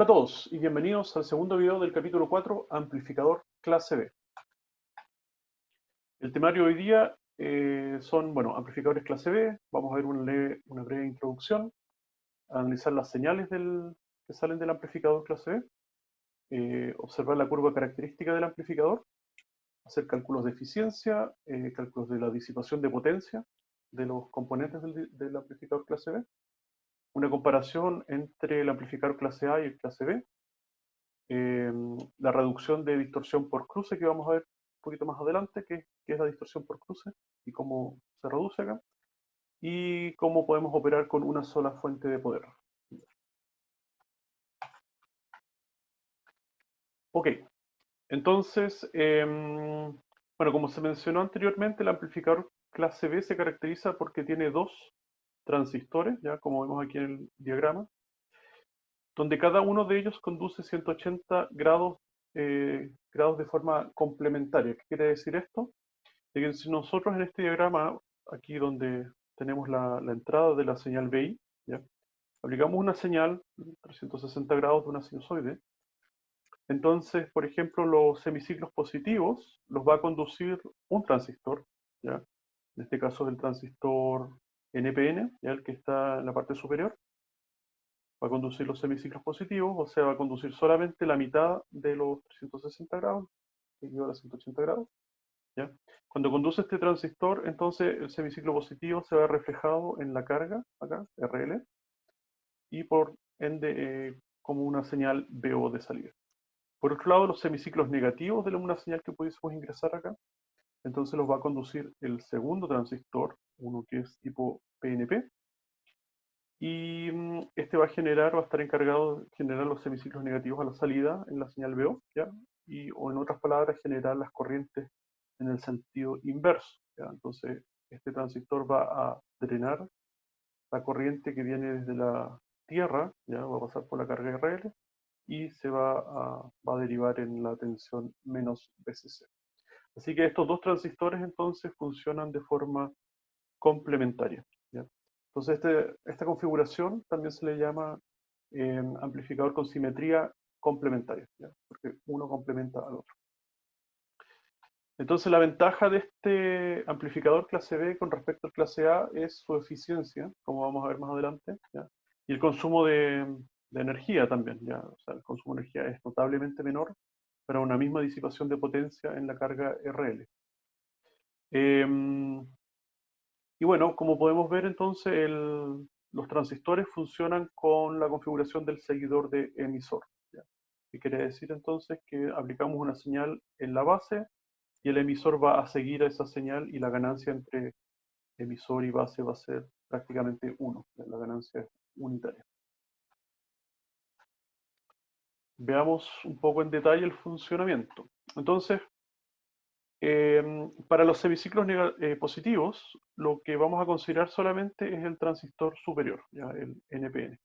Hola a todos y bienvenidos al segundo video del capítulo 4, Amplificador Clase B. El temario de hoy día son, amplificadores clase B. Vamos a ver una breve introducción, a analizar las señales que salen del amplificador clase B, observar la curva característica del amplificador, hacer cálculos de eficiencia, cálculos de la disipación de potencia de los componentes del amplificador clase B, una comparación entre el amplificador clase A y el clase B, eh, la reducción de distorsión por cruce que vamos a ver un poquito más adelante, que es la distorsión por cruce y cómo se reduce acá, y cómo podemos operar con una sola fuente de poder. Ok, entonces, como se mencionó anteriormente, el amplificador clase B se caracteriza porque tiene dos transistores, ya como vemos aquí en el diagrama, donde cada uno de ellos conduce 180 grados de forma complementaria. ¿Qué quiere decir esto? De que si nosotros en este diagrama, aquí donde tenemos la entrada de la señal BI, ¿ya? Aplicamos una señal 360 grados de una sinusoide, entonces, por ejemplo, los semiciclos positivos los va a conducir un transistor, ¿ya? En este caso es el transistor NPN, ¿ya? El que está en la parte superior, va a conducir los semiciclos positivos, o sea, va a conducir solamente la mitad de los 360 grados, que equivale a 180 grados. ¿Ya? Cuando conduce este transistor, entonces el semiciclo positivo se ve reflejado en la carga, acá, RL, y por ende como una señal BO de salida. Por otro lado, los semiciclos negativos de una señal que pudiésemos ingresar acá, entonces los va a conducir el segundo transistor, uno que es tipo PNP, y este va a estar encargado de generar los semiciclos negativos a la salida en la señal BO, ¿ya? O en otras palabras, generar las corrientes en el sentido inverso, ¿ya? Entonces, este transistor va a drenar la corriente que viene desde la Tierra, ¿ya? Va a pasar por la carga RL y va a derivar en la tensión menos VCC. Así que estos dos transistores entonces funcionan de forma complementaria, ¿ya? Entonces esta configuración también se le llama amplificador con simetría complementaria, ¿ya? Porque uno complementa al otro. Entonces la ventaja de este amplificador clase B con respecto al clase A es su eficiencia, como vamos a ver más adelante, ¿ya? Y el consumo de energía también, ¿ya? O sea, el consumo de energía es notablemente menor para una misma disipación de potencia en la carga RL. Y bueno, como podemos ver entonces, los transistores funcionan con la configuración del seguidor de emisor, ¿ya? ¿Qué quiere decir entonces? Que aplicamos una señal en la base y el emisor va a seguir a esa señal y la ganancia entre emisor y base va a ser prácticamente 1, la ganancia es unitaria. Veamos un poco en detalle el funcionamiento. Entonces, para los semiciclos positivos, lo que vamos a considerar solamente es el transistor superior, ¿ya? El NPN.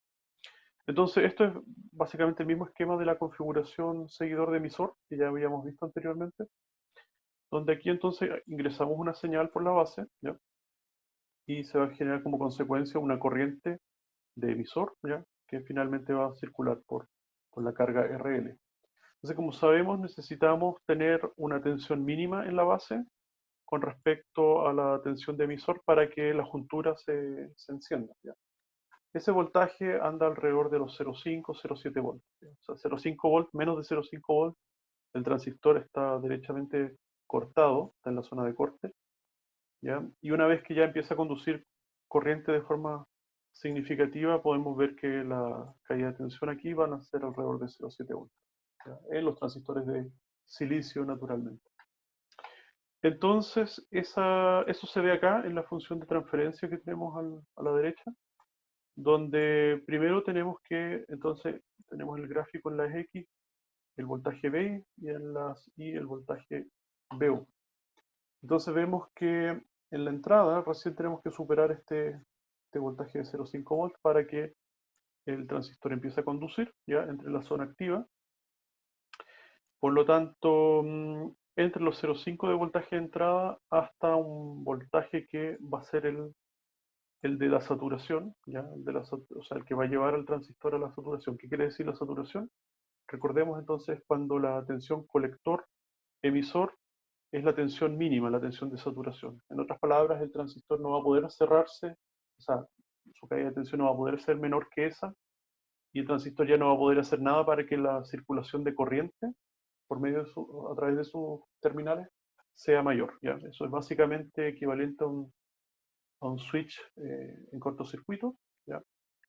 Entonces, esto es básicamente el mismo esquema de la configuración seguidor de emisor que ya habíamos visto anteriormente, donde aquí entonces ingresamos una señal por la base, ¿ya? Y se va a generar como consecuencia una corriente de emisor, ¿ya? Que finalmente va a circular por la carga RL. Entonces, como sabemos, necesitamos tener una tensión mínima en la base con respecto a la tensión de emisor para que la juntura se encienda, ¿ya? Ese voltaje anda alrededor de los 0,5, 0,7 volts, ¿ya? O sea, 0,5 volts, menos de 0,5 volts, el transistor está derechamente cortado, está en la zona de corte, ¿ya? Y una vez que ya empieza a conducir corriente de forma significativa, podemos ver que la caída de tensión aquí van a ser alrededor de 0,7 volts, ¿ya? En los transistores de silicio naturalmente. Entonces, eso se ve acá en la función de transferencia que tenemos a la derecha, donde primero entonces, tenemos el gráfico en las X, el voltaje B y en las Y el voltaje BU. Entonces vemos que en la entrada recién tenemos que superar este voltaje de 0,5 volts para que el transistor empiece a conducir, ya entre la zona activa. Por lo tanto, entre los 0,5 de voltaje de entrada hasta un voltaje que va a ser el de la saturación, ¿ya? O sea, el que va a llevar al transistor a la saturación. ¿Qué quiere decir la saturación? Recordemos entonces cuando la tensión colector-emisor es la tensión mínima, la tensión de saturación. En otras palabras, el transistor no va a poder cerrarse, o sea, su caída de tensión no va a poder ser menor que esa, y el transistor ya no va a poder hacer nada para que la circulación de corriente por medio a través de sus terminales sea mayor. ¿Ya? Eso es básicamente equivalente a un switch en cortocircuito. ¿Ya?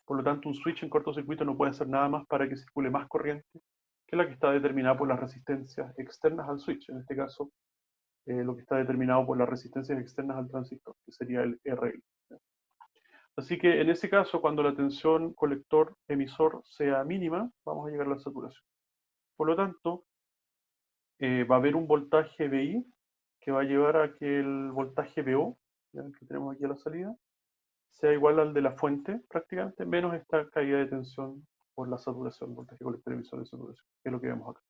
Por lo tanto, un switch en cortocircuito no puede hacer nada más para que circule más corriente que la que está determinada por las resistencias externas al switch. En este caso, lo que está determinado por las resistencias externas al transistor, que sería el RL. Así que en ese caso, cuando la tensión colector-emisor sea mínima, vamos a llegar a la saturación. Por lo tanto, va a haber un voltaje VI que va a llevar a que el voltaje VO, ¿ya? Que tenemos aquí a la salida, sea igual al de la fuente prácticamente, menos esta caída de tensión por la saturación, voltaje colector emisor de saturación, que es lo que vemos acá.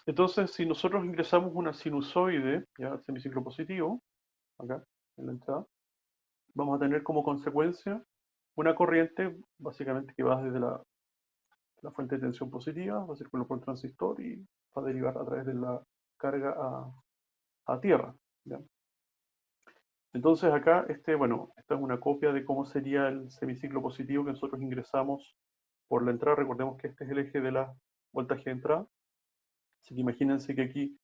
Entonces, si nosotros ingresamos una sinusoide, ya semiciclo positivo, acá en la entrada, vamos a tener como consecuencia una corriente básicamente que va desde la fuente de tensión positiva, va a circular por el transistor y va a derivar a través de la carga a tierra. ¿Ya? Entonces acá, bueno, esta es una copia de cómo sería el semiciclo positivo que nosotros ingresamos por la entrada. Recordemos que este es el eje de la voltaje de entrada. Así que imagínense que aquí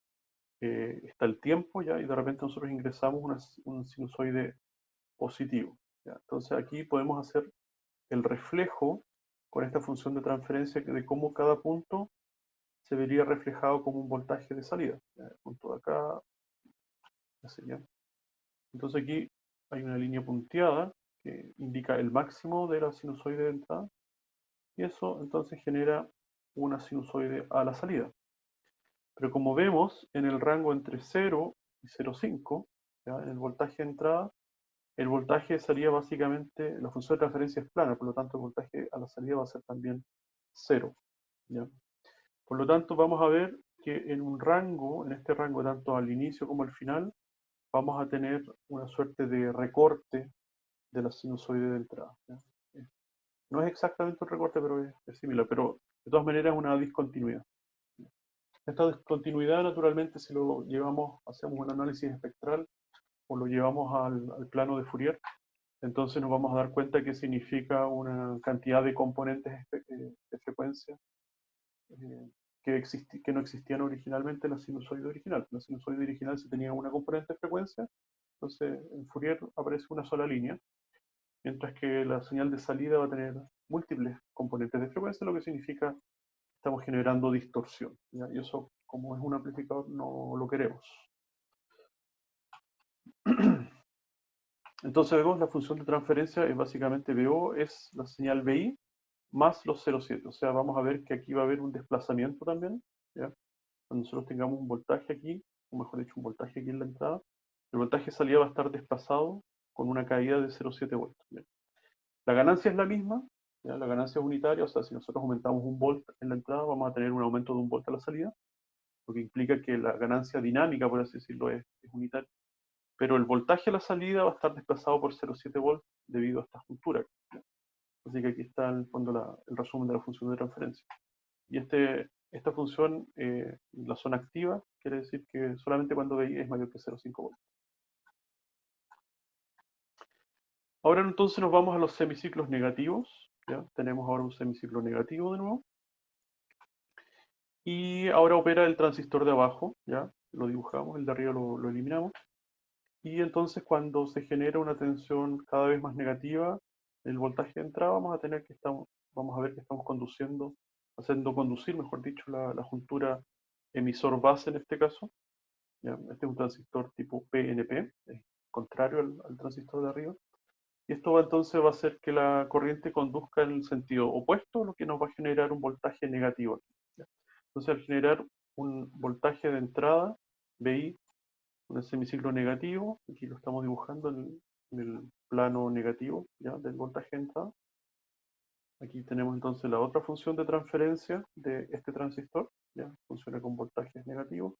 está el tiempo, ¿ya? Y de repente nosotros ingresamos un sinusoide positivo. ¿Ya? Entonces aquí podemos hacer el reflejo con esta función de transferencia de cómo cada punto se vería reflejado como un voltaje de salida. ¿Ya? El punto de acá, así, ¿ya? Entonces aquí hay una línea punteada que indica el máximo de la sinusoide de entrada y eso entonces genera una sinusoide a la salida. Pero como vemos en el rango entre 0 y 0,5, en el voltaje de entrada, el voltaje de salida básicamente, la función de transferencia es plana, por lo tanto el voltaje a la salida va a ser también 0. ¿Ya? Por lo tanto vamos a ver que en un rango, en este rango tanto al inicio como al final, vamos a tener una suerte de recorte de la sinusoide de entrada. ¿Ya? No es exactamente un recorte, pero es similar, pero de todas maneras es una discontinuidad. Esta discontinuidad, naturalmente, si lo llevamos, hacemos un análisis espectral o lo llevamos al plano de Fourier, entonces nos vamos a dar cuenta que significa una cantidad de componentes de frecuencia que no existían originalmente en la sinusoide original. La sinusoide original se tenía una componente de frecuencia, entonces en Fourier aparece una sola línea, mientras que la señal de salida va a tener múltiples componentes de frecuencia, lo que significa que estamos generando distorsión. ¿Ya? Y eso, como es un amplificador, no lo queremos. Entonces vemos la función de transferencia es básicamente VO es la señal VI más los 0,7. O sea, vamos a ver que aquí va a haber un desplazamiento también. ¿Ya? Cuando nosotros tengamos un voltaje aquí, o mejor dicho, un voltaje aquí en la entrada, el voltaje de salida va a estar desplazado con una caída de 0,7 voltios. ¿Ya? La ganancia es la misma, ¿ya? La ganancia es unitaria, o sea, si nosotros aumentamos un volt en la entrada, vamos a tener un aumento de un volt a la salida, lo que implica que la ganancia dinámica, por así decirlo, es unitaria. Pero el voltaje a la salida va a estar desplazado por 0,7 volts debido a esta juntura. ¿Ya? Así que aquí está en el fondo el resumen de la función de transferencia. Y esta función, la zona activa, quiere decir que solamente cuando VI es mayor que 0,5 volts. Ahora entonces nos vamos a los semiciclos negativos. ¿Ya? Tenemos ahora un semiciclo negativo de nuevo. Y ahora opera el transistor de abajo, ¿ya? Lo dibujamos, el de arriba lo eliminamos. Y entonces cuando se genera una tensión cada vez más negativa, el voltaje de entrada vamos a ver que estamos haciendo conducir, mejor dicho, la juntura emisor-base en este caso. ¿Ya? Este es un transistor tipo PNP, es contrario al transistor de arriba. Y esto entonces va a hacer que la corriente conduzca en el sentido opuesto, lo que nos va a generar un voltaje negativo aquí. ¿Ya? Entonces al generar un voltaje de entrada, VI, un semiciclo negativo, aquí lo estamos dibujando en el plano negativo, ¿ya? Del voltaje de entrada. Aquí tenemos entonces la otra función de transferencia de este transistor, ¿ya? Funciona con voltajes negativos.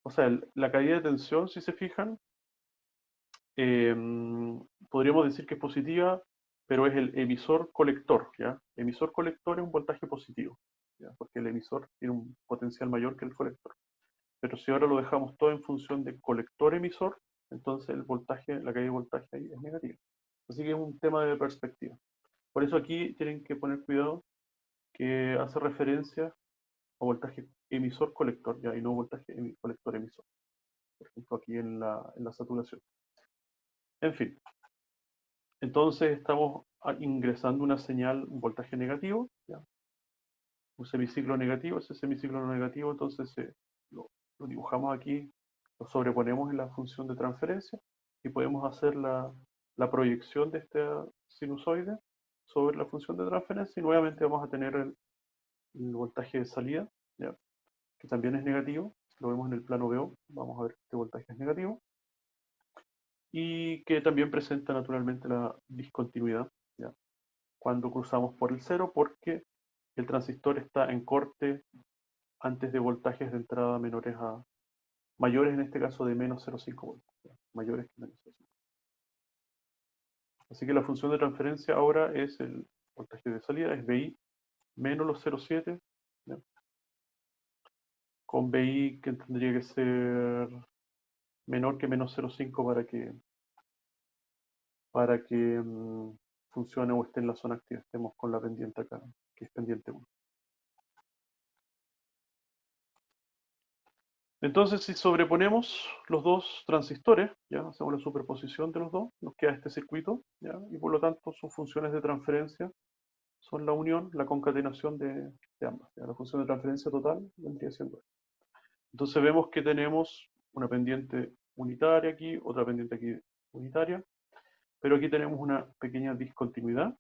O sea, la caída de tensión, si se fijan, podríamos decir que es positiva, pero es el emisor colector, ¿ya? Emisor colector es un voltaje positivo, ¿ya? Porque el emisor tiene un potencial mayor que el colector. Pero si ahora lo dejamos todo en función de colector-emisor, entonces el voltaje, la caída de voltaje ahí es negativa. Así que es un tema de perspectiva. Por eso aquí tienen que poner cuidado que hace referencia a voltaje emisor-colector, ¿ya? Y no voltaje colector-emisor. Por ejemplo, aquí en la saturación. En fin, entonces estamos ingresando una señal, un voltaje negativo, ¿ya? Un semiciclo negativo, ese semiciclo negativo entonces lo dibujamos aquí, lo sobreponemos en la función de transferencia y podemos hacer la proyección de esta sinusoide sobre la función de transferencia y nuevamente vamos a tener el voltaje de salida, ¿ya? Que también es negativo, lo vemos en el plano BO, vamos a ver que este voltaje es negativo y que también presenta naturalmente la discontinuidad, ¿ya? Cuando cruzamos por el cero porque el transistor está en corte antes de voltajes de entrada mayores en este caso de menos 0,5 voltios, ¿ya? Mayores que menos 0,5. Así que la función de transferencia ahora es el voltaje de salida, es BI menos los 0,7, ¿ya? Con BI que tendría que ser menor que menos 0,5 para que funcione o esté en la zona activa, estemos con la pendiente acá, que es pendiente 1. Entonces, si sobreponemos los dos transistores, ya hacemos la superposición de los dos, nos queda este circuito, ¿ya? Y por lo tanto sus funciones de transferencia son la unión, la concatenación de ambas, ¿ya? La función de transferencia total vendría siendo esto. Entonces vemos que tenemos una pendiente unitaria aquí, otra pendiente aquí unitaria, pero aquí tenemos una pequeña discontinuidad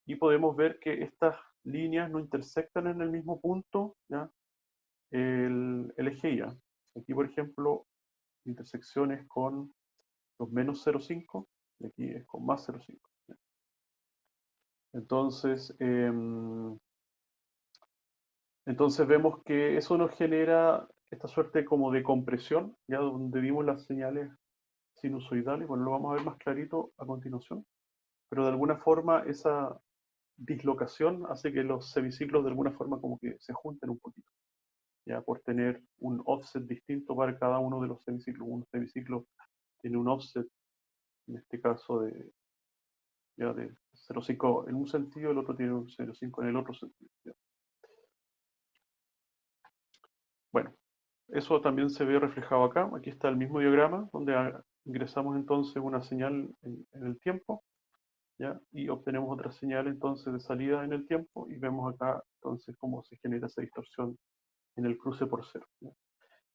y podemos ver que estas líneas no intersectan en el mismo punto, ¿ya? El eje Y. Aquí, por ejemplo, la intersección es con los menos 0,5 y aquí es con más 0,5. Entonces, entonces vemos que eso nos genera esta suerte como de compresión, ya donde vimos las señales sinusoidales, bueno, lo vamos a ver más clarito a continuación, pero de alguna forma esa dislocación hace que los semiciclos de alguna forma como que se junten un poquito, ya por tener un offset distinto para cada uno de los semiciclos. Un semiciclo tiene un offset, en este caso ya de 0,5 en un sentido, el otro tiene un 0,5 en el otro sentido, ¿ya? Bueno, eso también se ve reflejado acá. Aquí está el mismo diagrama donde ingresamos entonces una señal en el tiempo, ¿ya? Y obtenemos otra señal entonces de salida en el tiempo y vemos acá entonces cómo se genera esa distorsión en el cruce por cero, ¿ya?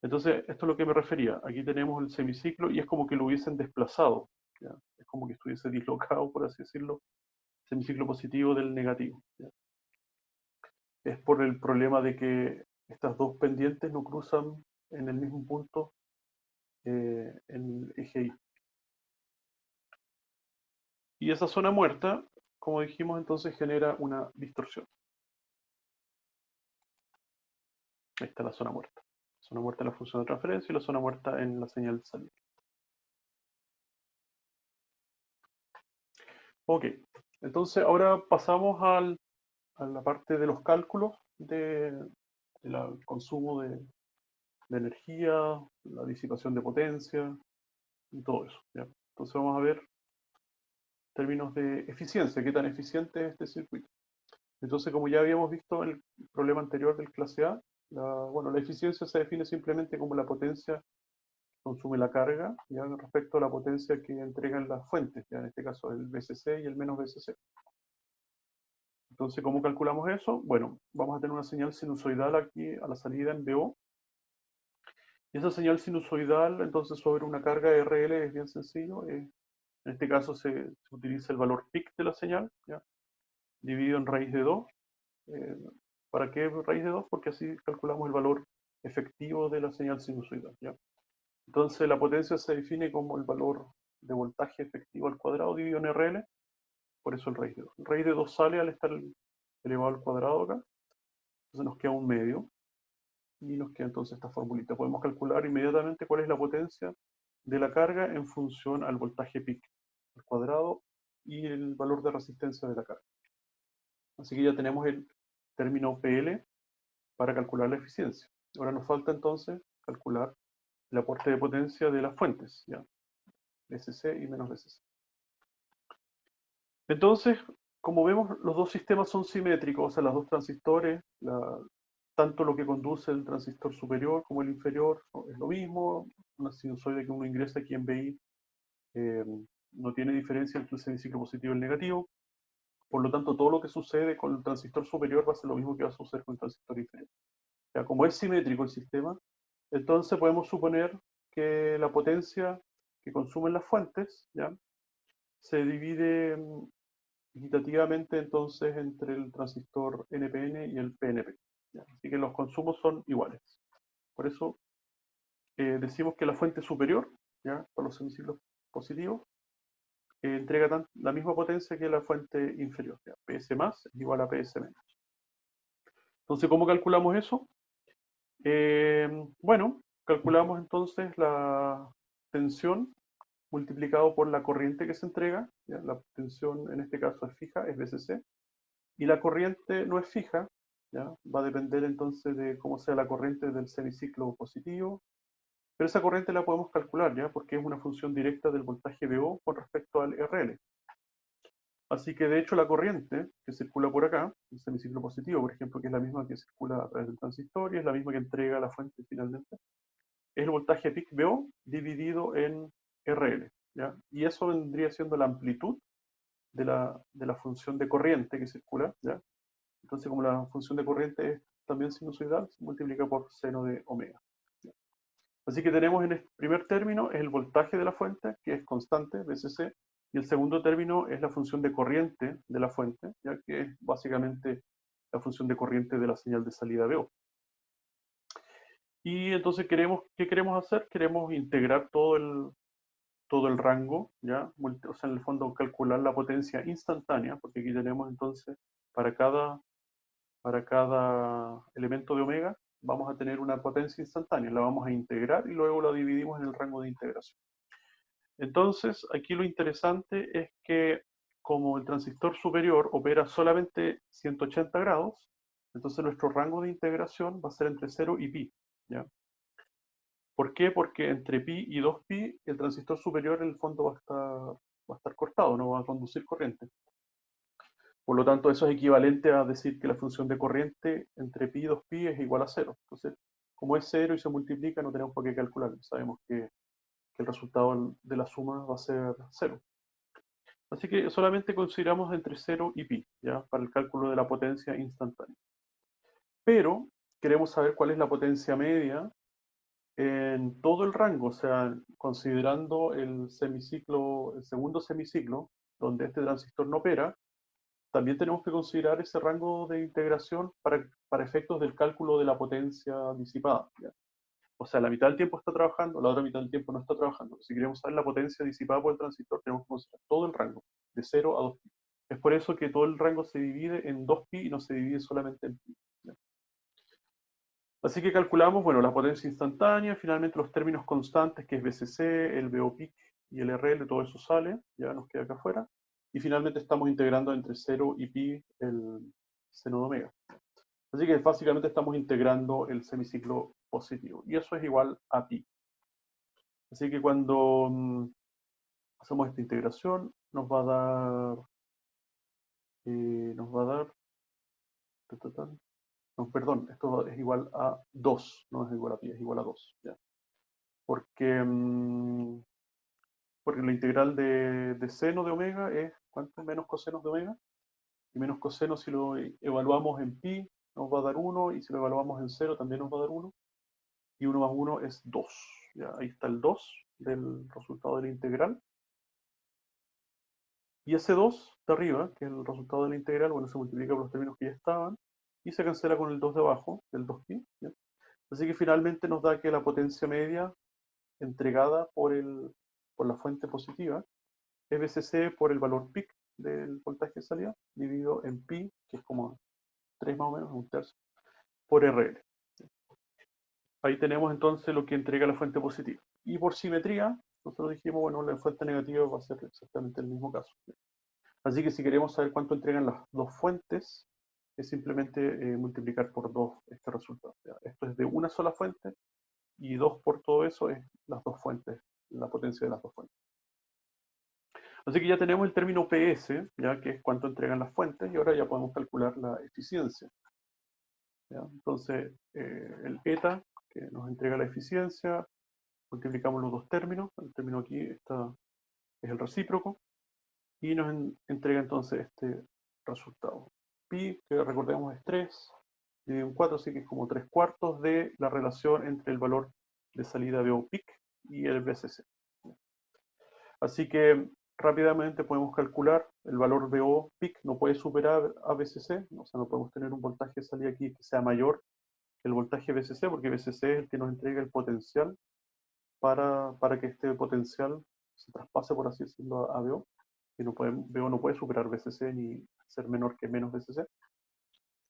Entonces, esto es lo que me refería. Aquí tenemos el semiciclo y es como que lo hubiesen desplazado, ¿ya? Es como que estuviese dislocado, por así decirlo, semiciclo positivo del negativo, ¿ya? Es por el problema de que estas dos pendientes no cruzan en el mismo punto en el eje Y. Y esa zona muerta, como dijimos, entonces genera una distorsión. Ahí está la zona muerta. La zona muerta en la función de transferencia y la zona muerta en la señal de salida. Ok, entonces ahora pasamos a la parte de los cálculos del consumo de energía, la disipación de potencia y todo eso, ¿ya? Entonces vamos a ver términos de eficiencia, qué tan eficiente es este circuito. Entonces, como ya habíamos visto en el problema anterior del clase A, bueno, la eficiencia se define simplemente como la potencia que consume la carga, ya respecto a la potencia que entregan las fuentes, ya en este caso el VCC y el menos VCC. Entonces, ¿cómo calculamos eso? Bueno, vamos a tener una señal sinusoidal aquí a la salida en BO. Y esa señal sinusoidal, entonces, sobre una carga RL es bien sencillo. En este caso se utiliza el valor peak de la señal, ¿ya? Dividido en raíz de 2. Eh, ¿Para qué raíz de 2? Porque así calculamos el valor efectivo de la señal sinusoidal, ¿ya? Entonces la potencia se define como el valor de voltaje efectivo al cuadrado dividido en RL, por eso el raíz de 2. El raíz de 2 sale al estar elevado al cuadrado acá, entonces nos queda un medio, y nos queda entonces esta formulita. Podemos calcular inmediatamente cuál es la potencia de la carga en función al voltaje peak al cuadrado y el valor de resistencia de la carga. Así que ya tenemos el término PL para calcular la eficiencia. Ahora nos falta entonces calcular el aporte de potencia de las fuentes, ¿ya? SC y menos SC. Entonces, como vemos, los dos sistemas son simétricos, o sea, los dos transistores, tanto lo que conduce el transistor superior como el inferior es lo mismo. Una sinusoide que uno ingresa aquí en BI no tiene diferencia entre el semiciclo positivo y el negativo. Por lo tanto, todo lo que sucede con el transistor superior va a ser lo mismo que va a suceder con el transistor inferior. Ya, como es simétrico el sistema, entonces podemos suponer que la potencia que consumen las fuentes, ¿ya?, se divide equitativamente entonces entre el transistor NPN y el PNP. ¿Ya? Así que los consumos son iguales. Por eso decimos que la fuente superior, ¿ya?, para los semiciclos positivos, entrega la misma potencia que la fuente inferior. ¿Ya? PS más es igual a PS menos. Entonces, ¿cómo calculamos eso? Bueno, calculamos entonces la tensión multiplicado por la corriente que se entrega. ¿Ya? La tensión en este caso es fija, es VCC, y la corriente no es fija, ¿ya? Va a depender entonces de cómo sea la corriente del semiciclo positivo, pero esa corriente la podemos calcular, ¿ya?, porque es una función directa del voltaje VO con respecto al RL. Así que de hecho la corriente que circula por acá, el semiciclo positivo, por ejemplo, que es la misma que circula a través del transistor y es la misma que entrega la fuente finalmente, es el voltaje peak VO dividido en RL, ¿ya? Y eso vendría siendo la amplitud de la función de corriente que circula, ¿ya? Entonces, como la función de corriente es también sinusoidal, se multiplica por seno de omega. Así que tenemos en el primer término es el voltaje de la fuente, que es constante, VCC, y el segundo término es la función de corriente de la fuente, ya que es básicamente la función de corriente de la señal de salida VO. Y entonces ¿qué queremos hacer? Queremos integrar todo el rango, ¿ya? O sea, en el fondo calcular la potencia instantánea, porque aquí tenemos entonces para cada elemento de omega vamos a tener una potencia instantánea, la vamos a integrar y luego la dividimos en el rango de integración. Entonces, aquí lo interesante es que como el transistor superior opera solamente 180 grados, entonces nuestro rango de integración va a ser entre 0 y pi, ¿ya? ¿Por qué? Porque entre pi y 2pi el transistor superior en el fondo va a estar cortado, no va a conducir corriente. Por lo tanto, eso es equivalente a decir que la función de corriente entre pi y 2pi es igual a 0. Entonces, como es 0 y se multiplica, no tenemos por qué calcular. Sabemos que el resultado de la suma va a ser 0. Así que solamente consideramos entre 0 y pi, ¿ya?, para el cálculo de la potencia instantánea. Pero queremos saber cuál es la potencia media en todo el rango, o sea, considerando el semiciclo, el segundo semiciclo, donde este transistor no opera, también tenemos que considerar ese rango de integración para efectos del cálculo de la potencia disipada, ¿ya? O sea, la mitad del tiempo está trabajando, la otra mitad del tiempo no está trabajando. Si queremos saber la potencia disipada por el transistor, tenemos que considerar todo el rango, de 0 a 2pi. Es por eso que todo el rango se divide en 2pi y no se divide solamente en pi, ¿ya? Así que calculamos, bueno, la potencia instantánea, finalmente los términos constantes, que es VCC, el VO peak y el RL, todo eso sale, ya nos queda acá afuera. Y finalmente estamos integrando entre 0 y pi el seno de omega. Así que básicamente estamos integrando el semiciclo positivo. Y eso es igual a pi. Así que cuando hacemos esta integración, nos va a dar, no, perdón, esto es igual a 2, no es igual a pi, es igual a 2, ¿ya? Porque, porque la integral de seno de omega es, ¿cuánto? Menos cosenos de omega. Y menos coseno, si lo evaluamos en pi, nos va a dar 1, y si lo evaluamos en 0 también nos va a dar 1. Y 1 más 1 es 2. ¿Ya? Ahí está el 2 del resultado de la integral. Y ese 2 de arriba, que es el resultado de la integral, bueno, se multiplica por los términos que ya estaban, y se cancela con el 2 de abajo, el 2pi. ¿Ya? Así que finalmente nos da que la potencia media entregada por la fuente positiva es VCC por el valor peak del voltaje de salida, dividido en pi, que es como 3 más o menos, un tercio, por RL. Ahí tenemos entonces lo que entrega la fuente positiva. Y por simetría, nosotros dijimos, bueno, la fuente negativa va a ser exactamente el mismo caso. Así que si queremos saber cuánto entregan las dos fuentes, es simplemente multiplicar por 2 este resultado. ¿Ya? Esto es de una sola fuente y 2 por todo eso es las dos fuentes, la potencia de las dos fuentes. Así que ya tenemos el término PS, ya que es cuánto entregan las fuentes, y ahora ya podemos calcular la eficiencia. ¿Ya? Entonces, el eta, que nos entrega la eficiencia, multiplicamos los dos términos, el término aquí está, es el recíproco, y nos entrega entonces este resultado. Pi, que recordemos es 3, dividido en 4, así que es como 3 cuartos de la relación entre el valor de salida BO peak y el BCC. Así que rápidamente podemos calcular el valor BO peak no puede superar a BCC, o sea, no podemos tener un voltaje de salida aquí que sea mayor que el voltaje BCC, porque BCC es el que nos entrega el potencial para que este potencial se traspase, por así decirlo, a BO. Y no puede, BO no puede superar BCC ni ser menor que menos BCC.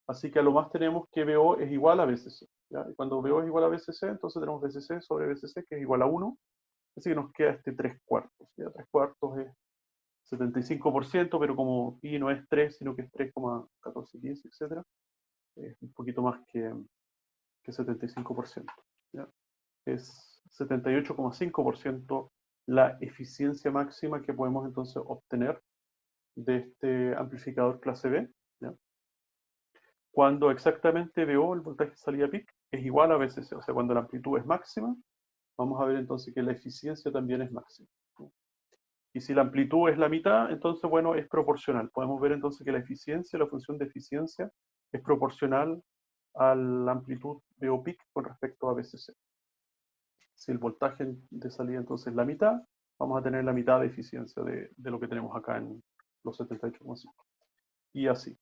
Así que a lo más tenemos que BO es igual a BCC. ¿Ya? Y cuando BO es igual a BCC, entonces tenemos BCC sobre BCC, que es igual a 1. Así que nos queda este 3 cuartos. ¿Ya? 3 cuartos es 75%, pero como pi no es 3, sino que es 3,1415, etc., es un poquito más que 75%. ¿Ya? Es 78,5% la eficiencia máxima que podemos entonces obtener de este amplificador clase B, ¿ya? Cuando exactamente VO, el voltaje de salida peak, es igual a BCC, o sea, cuando la amplitud es máxima, vamos a ver entonces que la eficiencia también es máxima. Y si la amplitud es la mitad, entonces, bueno, es proporcional. Podemos ver entonces que la eficiencia, la función de eficiencia, es proporcional a la amplitud VO peak con respecto a BCC. Si el voltaje de salida entonces es la mitad, vamos a tener la mitad de eficiencia de lo que tenemos acá en los 78,5. Y así.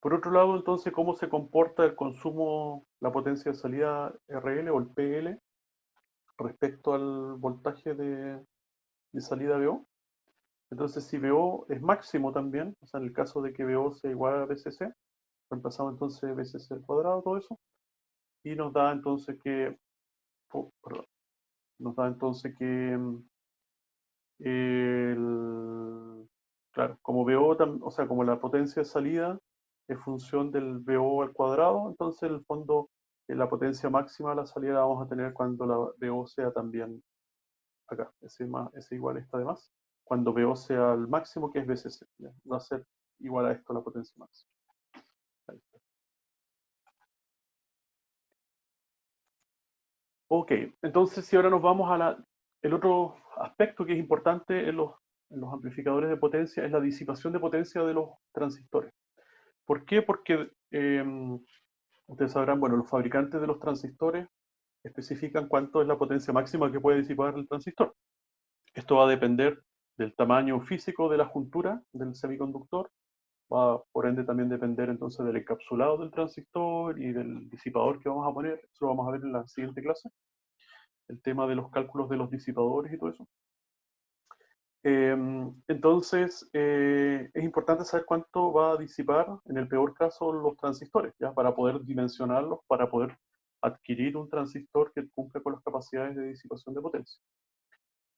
Por otro lado, entonces, ¿cómo se comporta el consumo, la potencia de salida RL o el PL respecto al voltaje de salida VO? Entonces, si VO es máximo también, o sea, en el caso de que VO sea igual a BCC, reemplazamos entonces BCC al cuadrado, todo eso, y nos da entonces que, perdón, nos da entonces que claro, como VO, o sea, como la potencia de salida es función del VO al cuadrado, entonces en el fondo la potencia máxima de la salida la vamos a tener cuando la VO sea también acá, ese igual está de más. Cuando VO sea el máximo, que es BCC, ¿ya? Va a ser igual a esto la potencia máxima. Ahí está. Ok, entonces si ahora nos vamos a el otro aspecto que es importante en los amplificadores de potencia es la disipación de potencia de los transistores. ¿Por qué? Porque ustedes sabrán, bueno, los fabricantes de los transistores especifican cuánto es la potencia máxima que puede disipar el transistor. Esto va a depender del tamaño físico de la juntura del semiconductor, va por ende también depender entonces del encapsulado del transistor y del disipador que vamos a poner. Eso lo vamos a ver en la siguiente clase, el tema de los cálculos de los disipadores y todo eso. Entonces, es importante saber cuánto va a disipar, en el peor caso, los transistores, ¿ya? Para poder dimensionarlos, para poder adquirir un transistor que cumpla con las capacidades de disipación de potencia.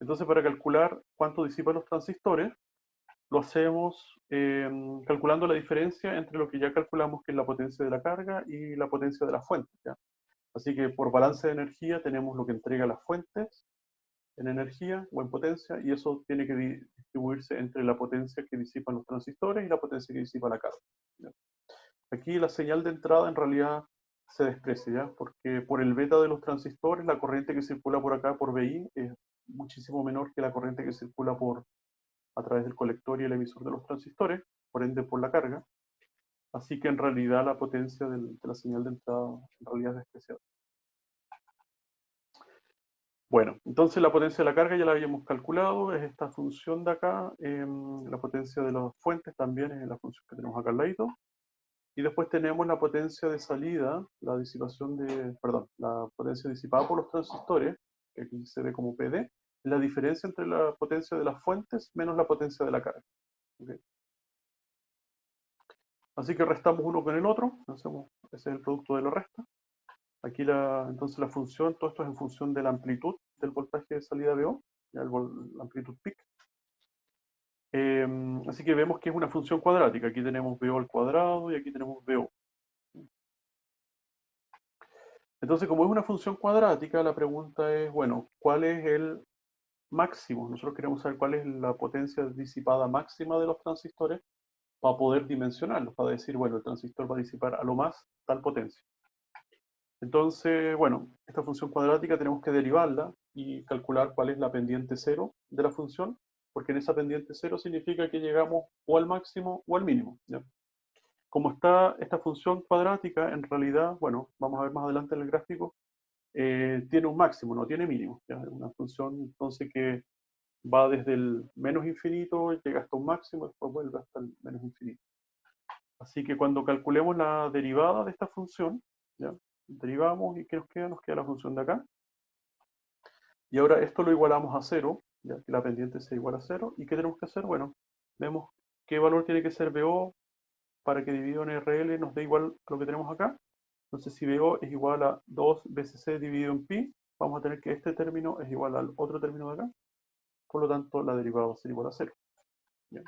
Entonces, para calcular cuánto disipan los transistores, lo hacemos calculando la diferencia entre lo que ya calculamos que es la potencia de la carga y la potencia de la fuente, ¿ya? Así que por balance de energía tenemos lo que entrega las fuentes en energía o en potencia, y eso tiene que distribuirse entre la potencia que disipan los transistores y la potencia que disipa la carga, ¿ya? Aquí la señal de entrada en realidad se desprecia, ¿ya? Porque por el beta de los transistores, la corriente que circula por acá, por BI, es muchísimo menor que la corriente que circula a través del colector y el emisor de los transistores, por ende por la carga. Así que en realidad la potencia de la señal de entrada en realidad es despreciable. Bueno, entonces la potencia de la carga ya la habíamos calculado, es esta función de acá. La potencia de las fuentes también es la función que tenemos acá al ladito. Y después tenemos la potencia de salida, la disipación perdón, la potencia disipada por los transistores, que aquí se ve como PD, la diferencia entre la potencia de las fuentes menos la potencia de la carga. ¿Okay? Así que restamos uno con el otro, ese es el producto de la resta. Aquí entonces la función, todo esto es en función de la amplitud del voltaje de salida VO, ya la amplitud peak. Así que vemos que es una función cuadrática. Aquí tenemos VO al cuadrado y aquí tenemos VO. Entonces, como es una función cuadrática, la pregunta es, bueno, ¿cuál es el máximo? Nosotros queremos saber cuál es la potencia disipada máxima de los transistores para poder dimensionarlos, para decir, bueno, el transistor va a disipar a lo más tal potencia. Entonces, bueno, esta función cuadrática tenemos que derivarla y calcular cuál es la pendiente cero de la función, porque en esa pendiente cero significa que llegamos o al máximo o al mínimo, ¿ya? Como está esta función cuadrática, en realidad, bueno, vamos a ver más adelante en el gráfico, tiene un máximo, no tiene mínimo, ¿ya? Es una función entonces que va desde el menos infinito, llega hasta un máximo, después vuelve hasta el menos infinito. Así que cuando calculemos la derivada de esta función, ¿ya? Derivamos y ¿qué nos queda? Nos queda la función de acá. Y ahora esto lo igualamos a cero, ya que la pendiente sea igual a cero. ¿Y qué tenemos que hacer? Bueno, vemos qué valor tiene que ser BO para que dividido en RL nos dé igual a lo que tenemos acá. Entonces si BO es igual a 2 BCC dividido en pi, vamos a tener que este término es igual al otro término de acá. Por lo tanto, la derivada va a ser igual a cero. Bien.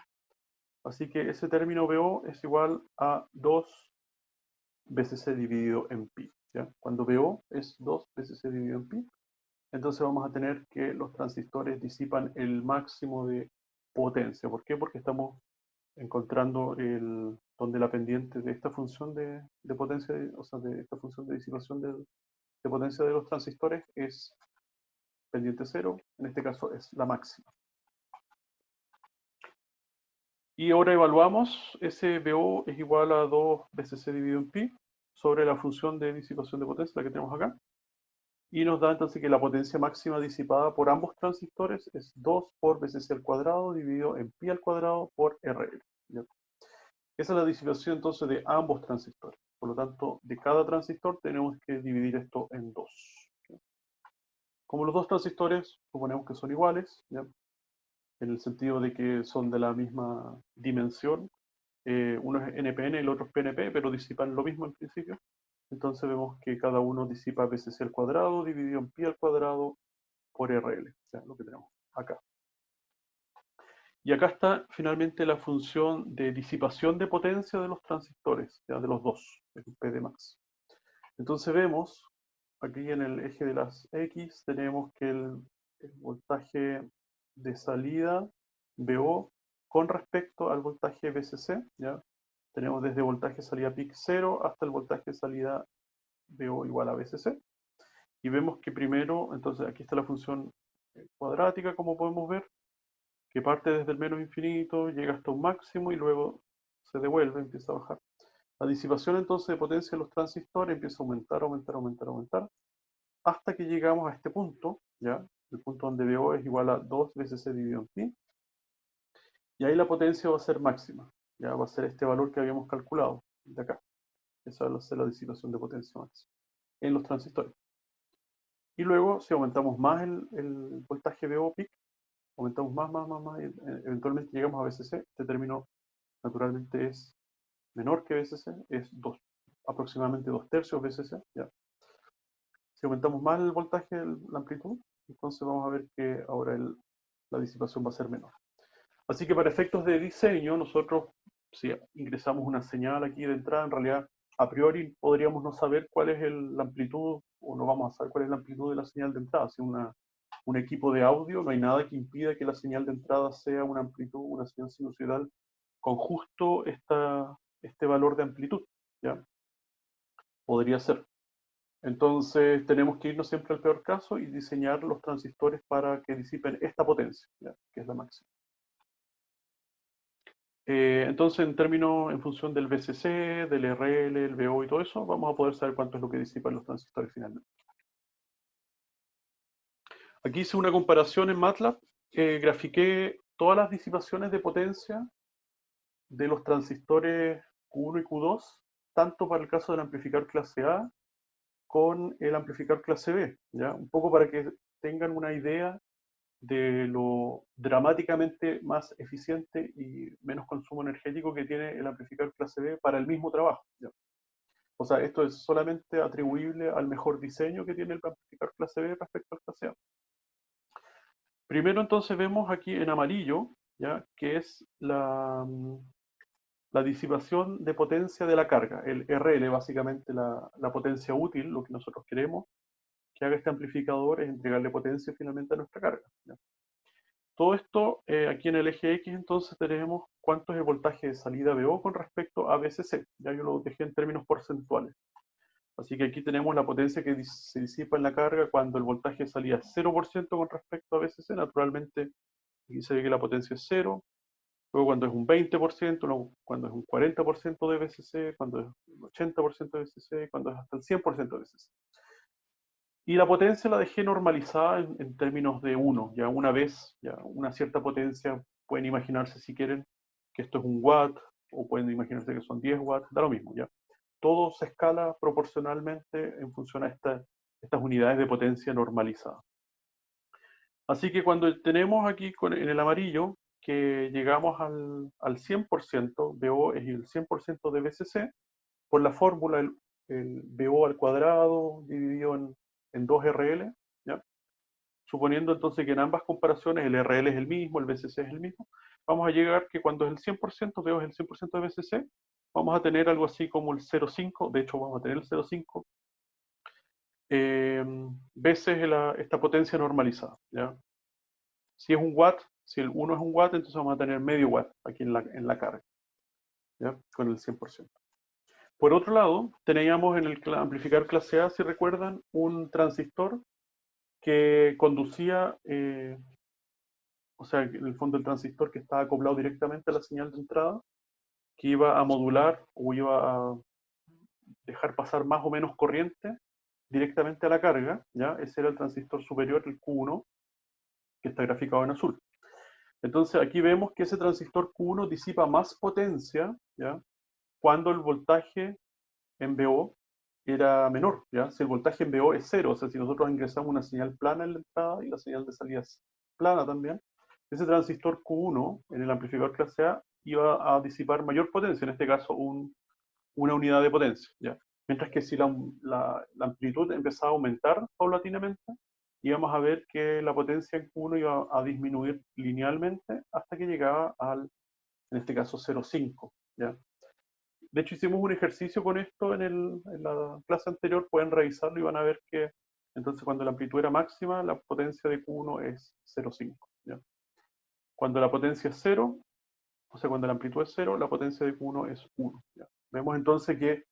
Así que ese término BO es igual a 2 BCC dividido en pi. ¿Ya? Cuando BO es 2 BCC dividido en pi, entonces vamos a tener que los transistores disipan el máximo de potencia. ¿Por qué? Porque estamos encontrando donde la pendiente de esta función de potencia, o sea, de esta función de disipación de potencia de los transistores es pendiente cero, en este caso es la máxima. Y ahora evaluamos ese BO es igual a 2 BCC dividido en pi sobre la función de disipación de potencia, la que tenemos acá. Y nos da entonces que la potencia máxima disipada por ambos transistores es 2 por BCC al cuadrado dividido en pi al cuadrado por RL. ¿Ya? Esa es la disipación entonces de ambos transistores. Por lo tanto, de cada transistor tenemos que dividir esto en dos. ¿Ya? Como los dos transistores suponemos que son iguales, ¿ya? En el sentido de que son de la misma dimensión, uno es NPN y el otro es PNP, pero disipan lo mismo en principio. Entonces vemos que cada uno disipa BCC al cuadrado dividido en pi al cuadrado por RL, o sea, lo que tenemos acá. Y acá está finalmente la función de disipación de potencia de los transistores, ya de los dos, el P de max. Entonces vemos, aquí en el eje de las X, tenemos que el voltaje de salida VO con respecto al voltaje VCC, ¿ya? Tenemos desde voltaje salida peak 0 hasta el voltaje salida VO igual a VCC. Y vemos que primero, entonces aquí está la función cuadrática, como podemos ver, que parte desde el menos infinito, llega hasta un máximo y luego se devuelve, empieza a bajar. La disipación entonces de potencia de los transistores empieza a aumentar, aumentar, aumentar, aumentar, hasta que llegamos a este punto, ¿ya? El punto donde VO es igual a 2 veces C dividido en pi, y ahí la potencia va a ser máxima, ya va a ser este valor que habíamos calculado, de acá. Esa va a ser la disipación de potencia máxima en los transistores. Y luego, si aumentamos más el voltaje VO peak, aumentamos más, más, más, más, y eventualmente llegamos a VCC. Este término naturalmente es menor que VCC, es aproximadamente 2/3 VCC. ¿Ya? Si aumentamos más el voltaje, la amplitud, entonces vamos a ver que ahora la disipación va a ser menor. Así que para efectos de diseño, nosotros, si ingresamos una señal aquí de entrada, en realidad, a priori podríamos no saber cuál es la amplitud, o no vamos a saber cuál es la amplitud de la señal de entrada. Si un equipo de audio, no hay nada que impida que la señal de entrada sea una amplitud, una señal sinusoidal con justo este valor de amplitud, ¿ya? Podría ser. Entonces tenemos que irnos siempre al peor caso y diseñar los transistores para que disipen esta potencia, ¿ya? Que es la máxima. Entonces, en función del VCC, del RL, el VO y todo eso, vamos a poder saber cuánto es lo que disipan los transistores finalmente. Aquí hice una comparación en MATLAB, grafiqué todas las disipaciones de potencia de los transistores Q1 y Q2, tanto para el caso del amplificador clase A con el amplificador clase B, ¿ya? Un poco para que tengan una idea de lo dramáticamente más eficiente y menos consumo energético que tiene el amplificador clase B para el mismo trabajo, ¿ya? O sea, esto es solamente atribuible al mejor diseño que tiene el amplificador clase B respecto al clase A. Primero entonces vemos aquí en amarillo, ¿ya? Que es la disipación de potencia de la carga, el RL, básicamente la potencia útil, lo que nosotros queremos que haga este amplificador es entregarle potencia finalmente a nuestra carga, ¿ya? Todo esto, aquí en el eje X, entonces tenemos cuánto es el voltaje de salida VO con respecto a VCC. Ya yo lo dejé en términos porcentuales. Así que aquí tenemos la potencia que se disipa en la carga cuando el voltaje de salida es 0% con respecto a VCC. Naturalmente, aquí se ve que la potencia es 0. Luego cuando es un 20%, luego cuando es un 40% de VCC, cuando es un 80% de VCC, cuando es hasta el 100% de VCC. Y la potencia la dejé normalizada en términos de 1, ya una vez, ya una cierta potencia, pueden imaginarse si quieren que esto es un watt, o pueden imaginarse que son 10 watts, da lo mismo, ya. Todo se escala proporcionalmente en función a estas unidades de potencia normalizadas. Así que cuando tenemos aquí en el amarillo que llegamos al 100%, BO es el 100% de BCC, por la fórmula el BO al cuadrado dividido en 2RL, ¿ya? Suponiendo entonces que en ambas comparaciones el RL es el mismo, el BCC es el mismo, vamos a llegar que cuando es el 100%, BO es el 100% de BCC, vamos a tener algo así como el 0,5, de hecho vamos a tener el 0,5 veces esta potencia normalizada, ¿ya? Si es un watt, si el 1 es un watt, entonces vamos a tener medio watt aquí en la carga, ¿ya? Con el 100%. Por otro lado, teníamos en el amplificador clase A, si recuerdan, un transistor que conducía, o sea, en el fondo el transistor que estaba acoplado directamente a la señal de entrada, que iba a modular o iba a dejar pasar más o menos corriente directamente a la carga, ¿ya? Ese era el transistor superior, el Q1, que está graficado en azul. Entonces aquí vemos que ese transistor Q1 disipa más potencia, ¿ya? Cuando el voltaje en VO era menor, ¿ya? Si el voltaje en VO es cero, o sea, si nosotros ingresamos una señal plana en la entrada y la señal de salida es plana también, ese transistor Q1 en el amplificador clase A iba a disipar mayor potencia, en este caso una unidad de potencia, ¿ya? Mientras que si la amplitud empezaba a aumentar paulatinamente, íbamos a ver que la potencia en Q1 iba a disminuir linealmente hasta que llegaba en este caso, 0,5, ¿ya? De hecho, hicimos un ejercicio con esto en la clase anterior, pueden revisarlo y van a ver que entonces cuando la amplitud era máxima, la potencia de Q1 es 0,5, ¿ya? Cuando la potencia es 0, o sea, cuando la amplitud es 0, la potencia de Q1 es 1, ¿ya? Vemos entonces que,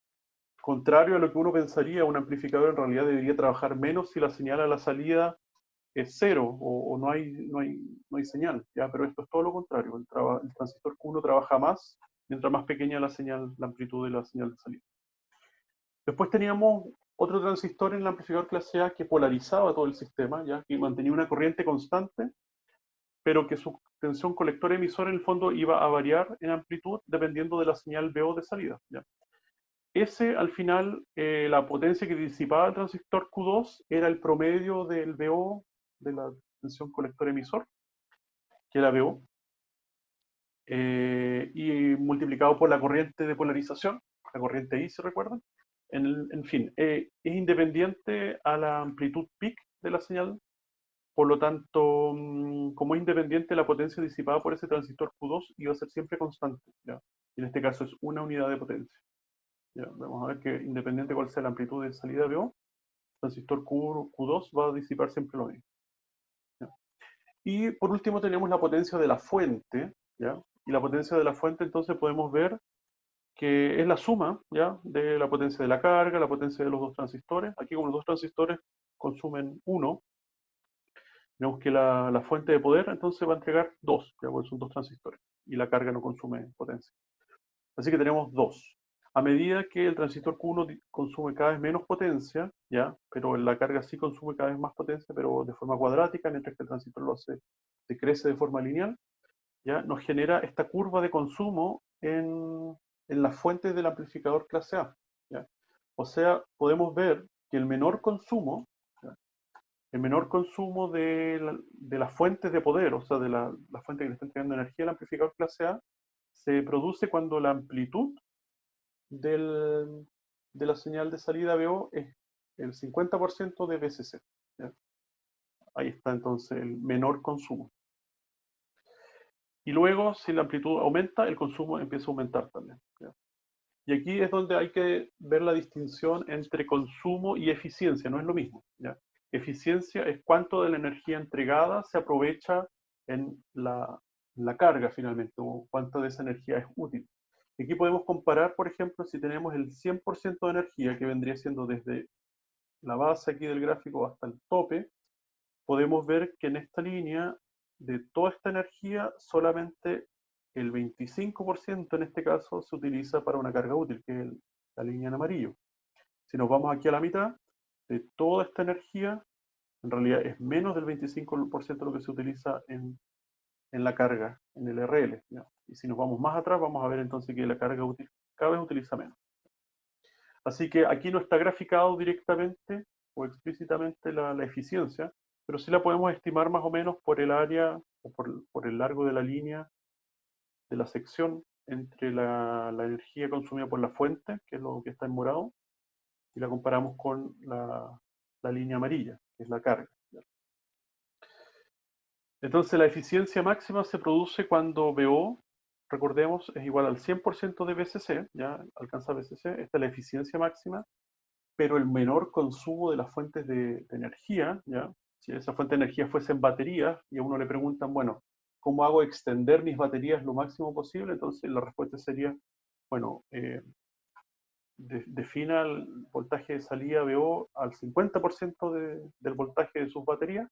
contrario a lo que uno pensaría, un amplificador en realidad debería trabajar menos si la señal a la salida es 0 o no hay señal, ¿ya? Pero esto es todo lo contrario, el transistor Q1 trabaja más mientras más pequeña la señal, la amplitud de la señal de salida. Después teníamos otro transistor en el amplificador clase A que polarizaba todo el sistema, ya que mantenía una corriente constante, pero que su tensión colector-emisor en el fondo iba a variar en amplitud dependiendo de la señal VO de salida, ¿ya? Ese, al final, la potencia que disipaba el transistor Q2 era el promedio del VO de la tensión colector-emisor, que era VO, y multiplicado por la corriente de polarización, la corriente I, ¿se recuerdan? En fin, es independiente a la amplitud peak de la señal, por lo tanto, como es independiente, la potencia disipada por ese transistor Q2 iba a ser siempre constante, ¿ya? Y en este caso es una unidad de potencia, ¿ya? Vamos a ver que independiente cuál sea la amplitud de salida de VO, el transistor Q2 va a disipar siempre lo mismo, ¿ya? Y por último tenemos la potencia de la fuente, ¿ya? Y la potencia de la fuente entonces podemos ver que es la suma, ¿ya? De la potencia de la carga, la potencia de los dos transistores. Aquí como los dos transistores consumen 1, vemos que la fuente de poder entonces va a entregar 2, ¿ya? Porque son dos transistores y la carga no consume potencia. Así que tenemos 2. A medida que el transistor Q1 consume cada vez menos potencia, ¿ya? Pero la carga sí consume cada vez más potencia, pero de forma cuadrática, mientras que el transistor decrece de forma lineal, ¿ya? Nos genera esta curva de consumo en las fuentes del amplificador clase A, ¿ya? O sea, podemos ver que el menor consumo, ¿ya? El menor consumo de las fuentes de poder, o sea, de la fuente que le está entregando energía al amplificador clase A, se produce cuando la amplitud del, de la señal de salida VO es el 50% de VCC, ¿ya? Ahí está entonces el menor consumo. Y luego, si la amplitud aumenta, el consumo empieza a aumentar también, ¿ya? Y aquí es donde hay que ver la distinción entre consumo y eficiencia, no es lo mismo, ¿ya? Eficiencia es cuánto de la energía entregada se aprovecha en la carga finalmente, o cuánto de esa energía es útil. Y aquí podemos comparar, por ejemplo, si tenemos el 100% de energía, que vendría siendo desde la base aquí del gráfico hasta el tope, podemos ver que en esta línea, de toda esta energía, solamente el 25% en este caso se utiliza para una carga útil, que es la línea en amarillo. Si nos vamos aquí a la mitad, de toda esta energía, en realidad es menos del 25% lo que se utiliza en la carga, en el RL, ¿ya? Y si nos vamos más atrás, vamos a ver entonces que la carga útil cada vez utiliza menos. Así que aquí no está graficado directamente o explícitamente la eficiencia, pero sí la podemos estimar más o menos por el área o por el largo de la línea de la sección entre la energía consumida por la fuente, que es lo que está en morado, y la comparamos con la línea amarilla, que es la carga. Entonces la eficiencia máxima se produce cuando BO, recordemos, es igual al 100% de BCC, ya alcanza BCC, esta es la eficiencia máxima, pero el menor consumo de las fuentes de energía, ¿ya? Si esa fuente de energía fuese en baterías y a uno le preguntan, bueno, ¿cómo hago extender mis baterías lo máximo posible? Entonces la respuesta sería, bueno, defina el voltaje de salida BO al 50% del voltaje de sus baterías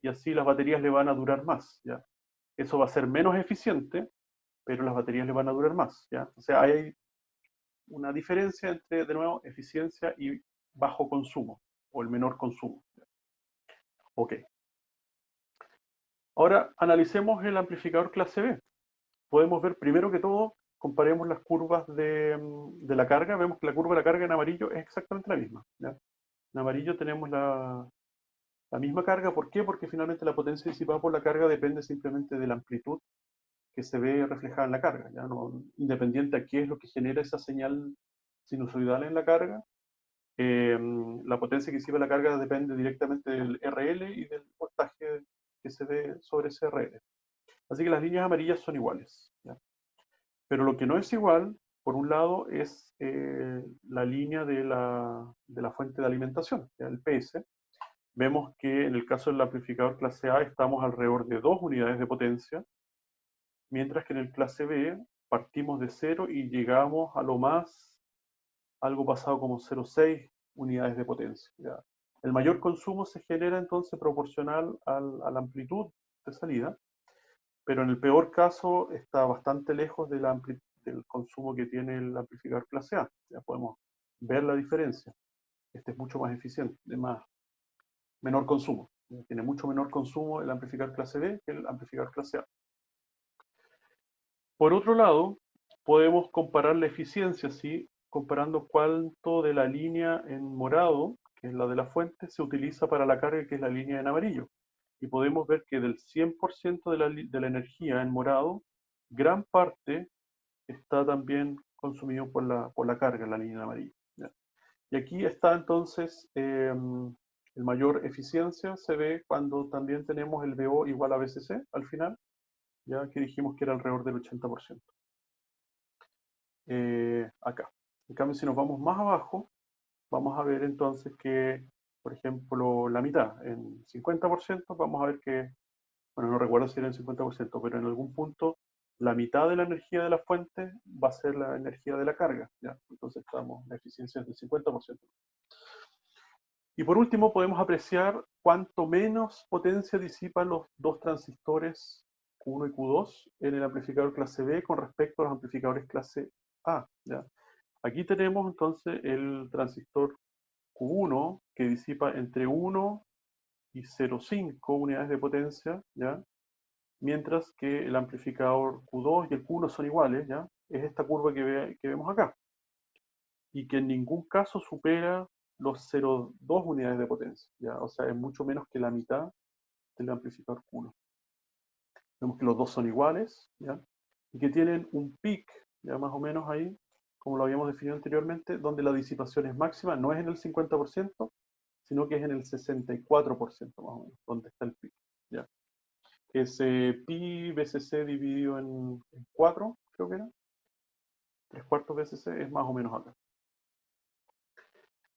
y así las baterías le van a durar más, ¿ya? Eso va a ser menos eficiente, pero las baterías le van a durar más, ¿ya? O sea, hay una diferencia entre, de nuevo, eficiencia y bajo consumo, o el menor consumo. Ok. Ahora analicemos el amplificador clase B. Podemos ver primero que todo, comparemos las curvas de la carga. Vemos que la curva de la carga en amarillo es exactamente la misma, ¿ya? En amarillo tenemos la misma carga. ¿Por qué? Porque finalmente la potencia disipada por la carga depende simplemente de la amplitud que se ve reflejada en la carga, ¿ya? No, independiente a qué es lo que genera esa señal sinusoidal en la carga, la potencia que recibe la carga depende directamente del RL y del voltaje que se ve sobre ese RL. Así que las líneas amarillas son iguales, ¿ya? Pero lo que no es igual, por un lado, es la línea de la fuente de alimentación, ¿ya? El PS. Vemos que en el caso del amplificador clase A estamos alrededor de 2 unidades de potencia, mientras que en el clase B partimos de 0 y llegamos a lo más algo pasado como 0,6 unidades de potencia, ¿ya? El mayor consumo se genera entonces proporcional a la amplitud de salida, pero en el peor caso está bastante lejos del consumo que tiene el amplificador clase A. Ya podemos ver la diferencia. Este es mucho más eficiente, de menor consumo. Tiene mucho menor consumo el amplificador clase B que el amplificador clase A. Por otro lado, podemos comparar la eficiencia, ¿sí? Comparando cuánto de la línea en morado, que es la de la fuente, se utiliza para la carga, que es la línea en amarillo. Y podemos ver que del 100% de la energía en morado, gran parte está también consumido por la carga, la línea en amarillo, ¿ya? Y aquí está entonces el mayor eficiencia, se ve cuando también tenemos el BO igual a BCC al final, ya que dijimos que era alrededor del 80%. Acá. En cambio, si nos vamos más abajo, vamos a ver entonces que, por ejemplo, la mitad, en 50%, vamos a ver que, bueno, no recuerdo si era en 50%, pero en algún punto la mitad de la energía de la fuente va a ser la energía de la carga, ¿ya? Entonces estamos, la eficiencia es del 50%. Y por último, podemos apreciar cuánto menos potencia disipan los dos transistores Q1 y Q2 en el amplificador clase B con respecto a los amplificadores clase A, ¿ya? Aquí tenemos entonces el transistor Q1 que disipa entre 1 y 0,5 unidades de potencia, ¿ya? Mientras que el amplificador Q2 y el Q1 son iguales, ¿ya? Es esta curva que vemos acá, y que en ningún caso supera los 0,2 unidades de potencia, ¿ya? O sea, es mucho menos que la mitad del amplificador Q1. Vemos que los dos son iguales, ¿ya? Y que tienen un peak, ya más o menos ahí, como lo habíamos definido anteriormente, donde la disipación es máxima, no es en el 50%, sino que es en el 64% más o menos, donde está el pico, ¿ya? Ese pi BCC dividido en 4, creo que era, 3/4 BCC es más o menos acá.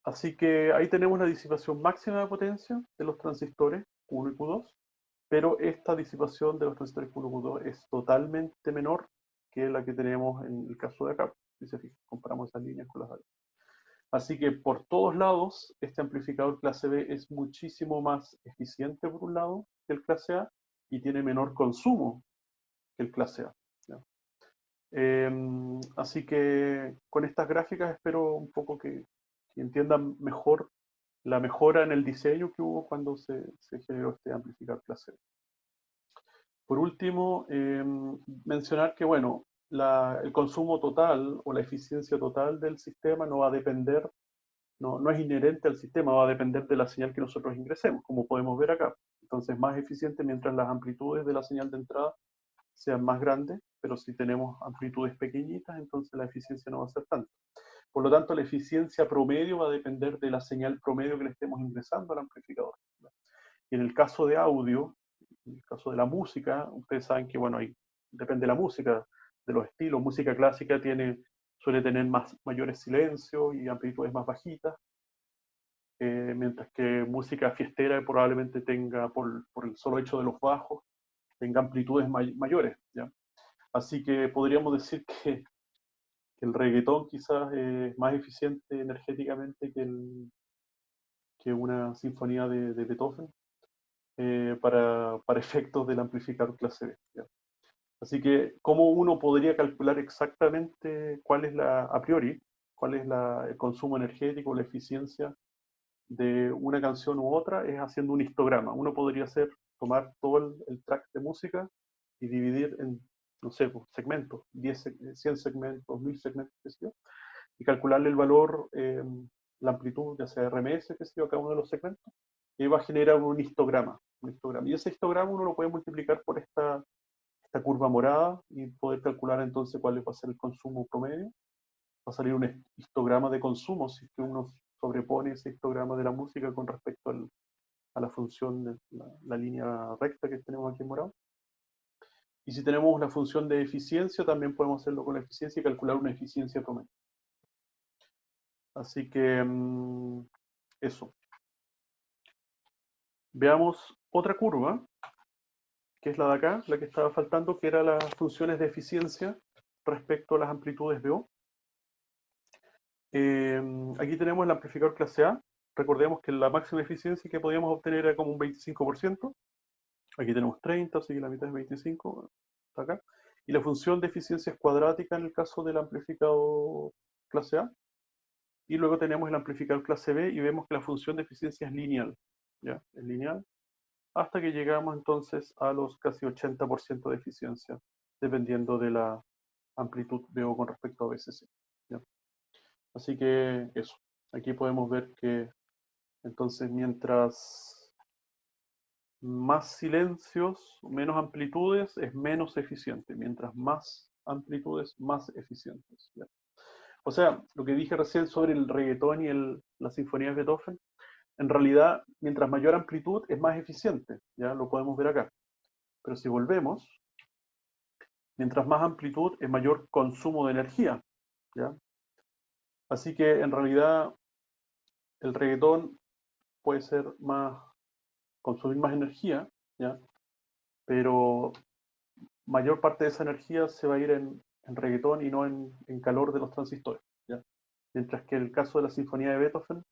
Así que ahí tenemos la disipación máxima de potencia de los transistores Q1 y Q2, pero esta disipación de los transistores Q1 y Q2 es totalmente menor que la que tenemos en el caso de acá, si se fijan, comparamos esas líneas con las de acá. Así que por todos lados, este amplificador clase B es muchísimo más eficiente por un lado que el clase A y tiene menor consumo que el clase A, ¿ya? Así que con estas gráficas espero un poco que entiendan mejor la mejora en el diseño que hubo cuando se generó este amplificador clase B. Por último, mencionar que bueno, el consumo total o la eficiencia total del sistema no va a depender, no es inherente al sistema, va a depender de la señal que nosotros ingresemos, como podemos ver acá. Entonces, más eficiente mientras las amplitudes de la señal de entrada sean más grandes, pero si tenemos amplitudes pequeñitas, entonces la eficiencia no va a ser tanta. Por lo tanto, la eficiencia promedio va a depender de la señal promedio que le estemos ingresando al amplificador. Y en el caso de audio, en el caso de la música, ustedes saben que, bueno, ahí depende de la música, de los estilos. Música clásica suele tener mayores silencios y amplitudes más bajitas, mientras que música fiestera probablemente tenga, por el solo hecho de los bajos, tenga amplitudes mayores, ¿ya? Así que podríamos decir que el reggaetón quizás es más eficiente energéticamente que una sinfonía de Beethoven, para efectos del amplificador clase B, ¿ya? Así que, ¿cómo uno podría calcular exactamente a priori, cuál es el consumo energético, la eficiencia de una canción u otra? Es haciendo un histograma. Uno podría tomar todo el track de música y dividir en, no sé, pues, segmentos, 100 segmentos, 1000 segmentos, qué sé yo, y calcularle el valor, la amplitud, ya sea RMS, qué sé yo, a cada uno de los segmentos, y va a generar un histograma. Y ese histograma uno lo puede multiplicar por esta curva morada y poder calcular entonces cuál va a ser el consumo promedio. Va a salir un histograma de consumo si es que uno sobrepone ese histograma de la música con respecto a la función de la línea recta que tenemos aquí en morado. Y si tenemos una función de eficiencia, también podemos hacerlo con la eficiencia y calcular una eficiencia promedio. Así que eso. Veamos otra curva, que es la de acá, la que estaba faltando, que era las funciones de eficiencia respecto a las amplitudes de O. Aquí tenemos el amplificador clase A. Recordemos que la máxima eficiencia que podíamos obtener era como un 25%. Aquí tenemos 30, así que la mitad es 25, está acá. Y la función de eficiencia es cuadrática en el caso del amplificador clase A. Y luego tenemos el amplificador clase B y vemos que la función de eficiencia es lineal, ¿ya? Es lineal hasta que llegamos entonces a los casi 80% de eficiencia, dependiendo de la amplitud de O con respecto a BCC, ¿ya? Así que eso. Aquí podemos ver que entonces mientras más silencios, menos amplitudes, es menos eficiente. Mientras más amplitudes, más eficientes, ¿ya? O sea, lo que dije recién sobre el reggaetón y la sinfonía de Beethoven, en realidad, mientras mayor amplitud es más eficiente, ya lo podemos ver acá. Pero si volvemos, mientras más amplitud es mayor consumo de energía, ¿ya? Así que en realidad el reggaetón puede consumir más energía, ¿ya? Pero mayor parte de esa energía se va a ir en reggaetón y no en calor de los transistores, ¿ya? Mientras que en el caso de la sinfonía de Beethoven,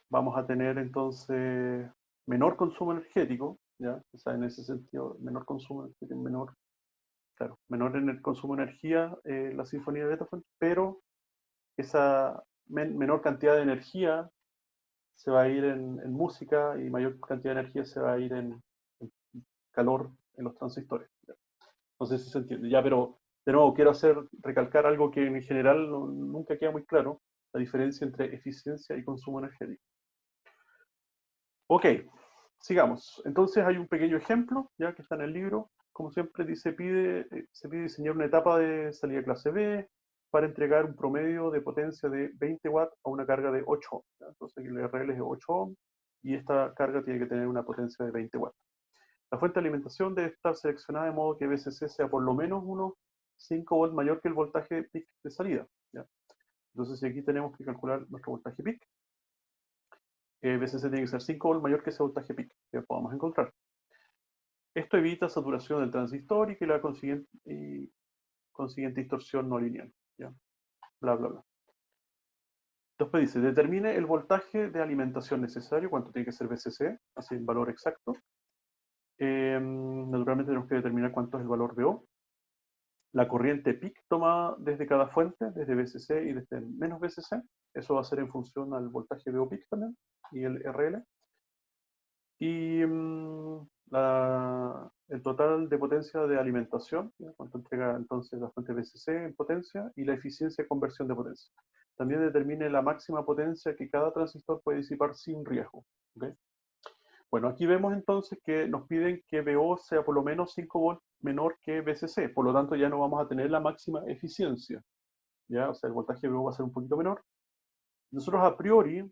vamos a tener entonces menor consumo energético, ¿ya? O sea, en ese sentido, menor consumo energético, menor en el consumo de energía, la sinfonía de Beethoven, pero esa menor cantidad de energía se va a ir en música y mayor cantidad de energía se va a ir en calor en los transistores, ¿ya? No sé si se entiende. Ya, pero de nuevo quiero recalcar algo que en general nunca queda muy claro, la diferencia entre eficiencia y consumo energético. Ok, sigamos. Entonces hay un pequeño ejemplo, ya que está en el libro. Como siempre se pide diseñar una etapa de salida clase B, para entregar un promedio de potencia de 20 watts a una carga de 8 ohms. ¿Ya? Entonces el RL es de 8 ohms y esta carga tiene que tener una potencia de 20 watts. La fuente de alimentación debe estar seleccionada de modo que BCC sea por lo menos unos 5 volts mayor que el voltaje peak de salida. ¿Ya? Entonces, si aquí tenemos que calcular nuestro voltaje peak, BCC tiene que ser 5 volts mayor que ese voltaje peak que podamos encontrar. Esto evita saturación del transistor y que la consiguiente distorsión no lineal. ¿Ya? Bla, bla, bla. Después dice, determine el voltaje de alimentación necesario, cuánto tiene que ser BCC, así el valor exacto. Naturalmente tenemos que determinar cuánto es el valor de O. La corriente peak tomada desde cada fuente, desde BCC y desde menos BCC, eso va a ser en función al voltaje de O peak también, y el RL. Y el total de potencia de alimentación, ¿ya? Cuánto entrega entonces la fuente BCC en potencia, y la eficiencia de conversión de potencia. También determine la máxima potencia que cada transistor puede disipar sin riesgo. ¿Okay? Bueno, aquí vemos entonces que nos piden que BO sea por lo menos 5 volts menor que BCC, por lo tanto ya no vamos a tener la máxima eficiencia, ¿ya? O sea, el voltaje BO va a ser un poquito menor. Nosotros a priori,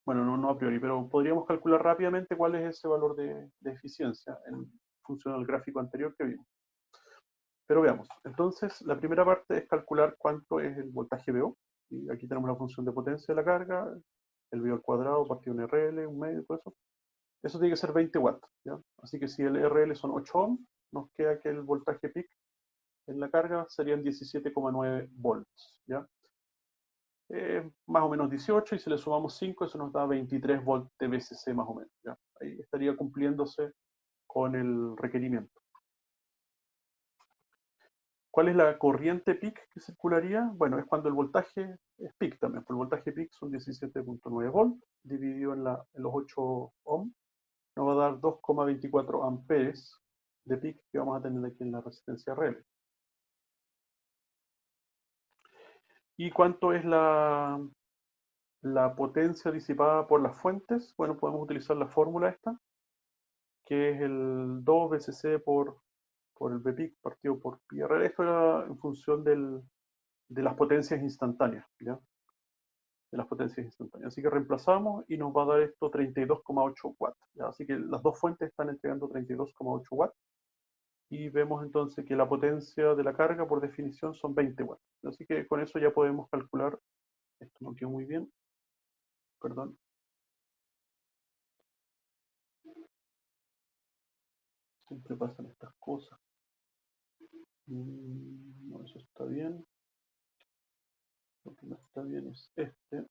bueno, no a priori, pero podríamos calcular rápidamente cuál es ese valor de eficiencia en función al gráfico anterior que vimos. Pero veamos, entonces la primera parte es calcular cuánto es el voltaje BO, y aquí tenemos la función de potencia de la carga, el BO al cuadrado partido en RL, un medio, todo eso. Eso tiene que ser 20 watts, ¿ya? Así que si el RL son 8 ohms, nos queda que el voltaje peak en la carga serían 17,9 volts, ¿ya? Más o menos 18, y si le sumamos 5, eso nos da 23 volts de BCC más o menos, ¿ya? Ahí estaría cumpliéndose con el requerimiento. ¿Cuál es la corriente peak que circularía? Bueno, es cuando el voltaje es peak también, pues el voltaje peak son 17,9 volts, dividido en los 8 ohms, nos va a dar 2,24 amperes de peak que vamos a tener aquí en la resistencia RL. ¿Y cuánto es la potencia disipada por las fuentes? Bueno, podemos utilizar la fórmula esta, que es el 2 BCC por el Bpeak partido por pi RL. Esto era en función de las potencias instantáneas, ¿ya? De las potencias instantáneas. Así que reemplazamos y nos va a dar esto 32,8 watts, ¿ya? Así que las dos fuentes están entregando 32,8 watts. Y vemos entonces que la potencia de la carga por definición son 20 watts. Así que con eso ya podemos calcular, esto no quedó muy bien, perdón, siempre pasan estas cosas. No, eso está bien. Lo que no está bien es este.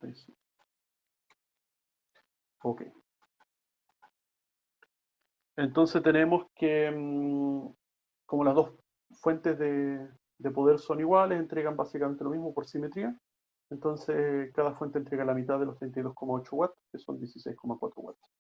Ahí sí. Ok. Entonces tenemos que, como las dos fuentes de poder son iguales, entregan básicamente lo mismo por simetría. Entonces cada fuente entrega la mitad de los 32,8 watts, que son 16,4 watts.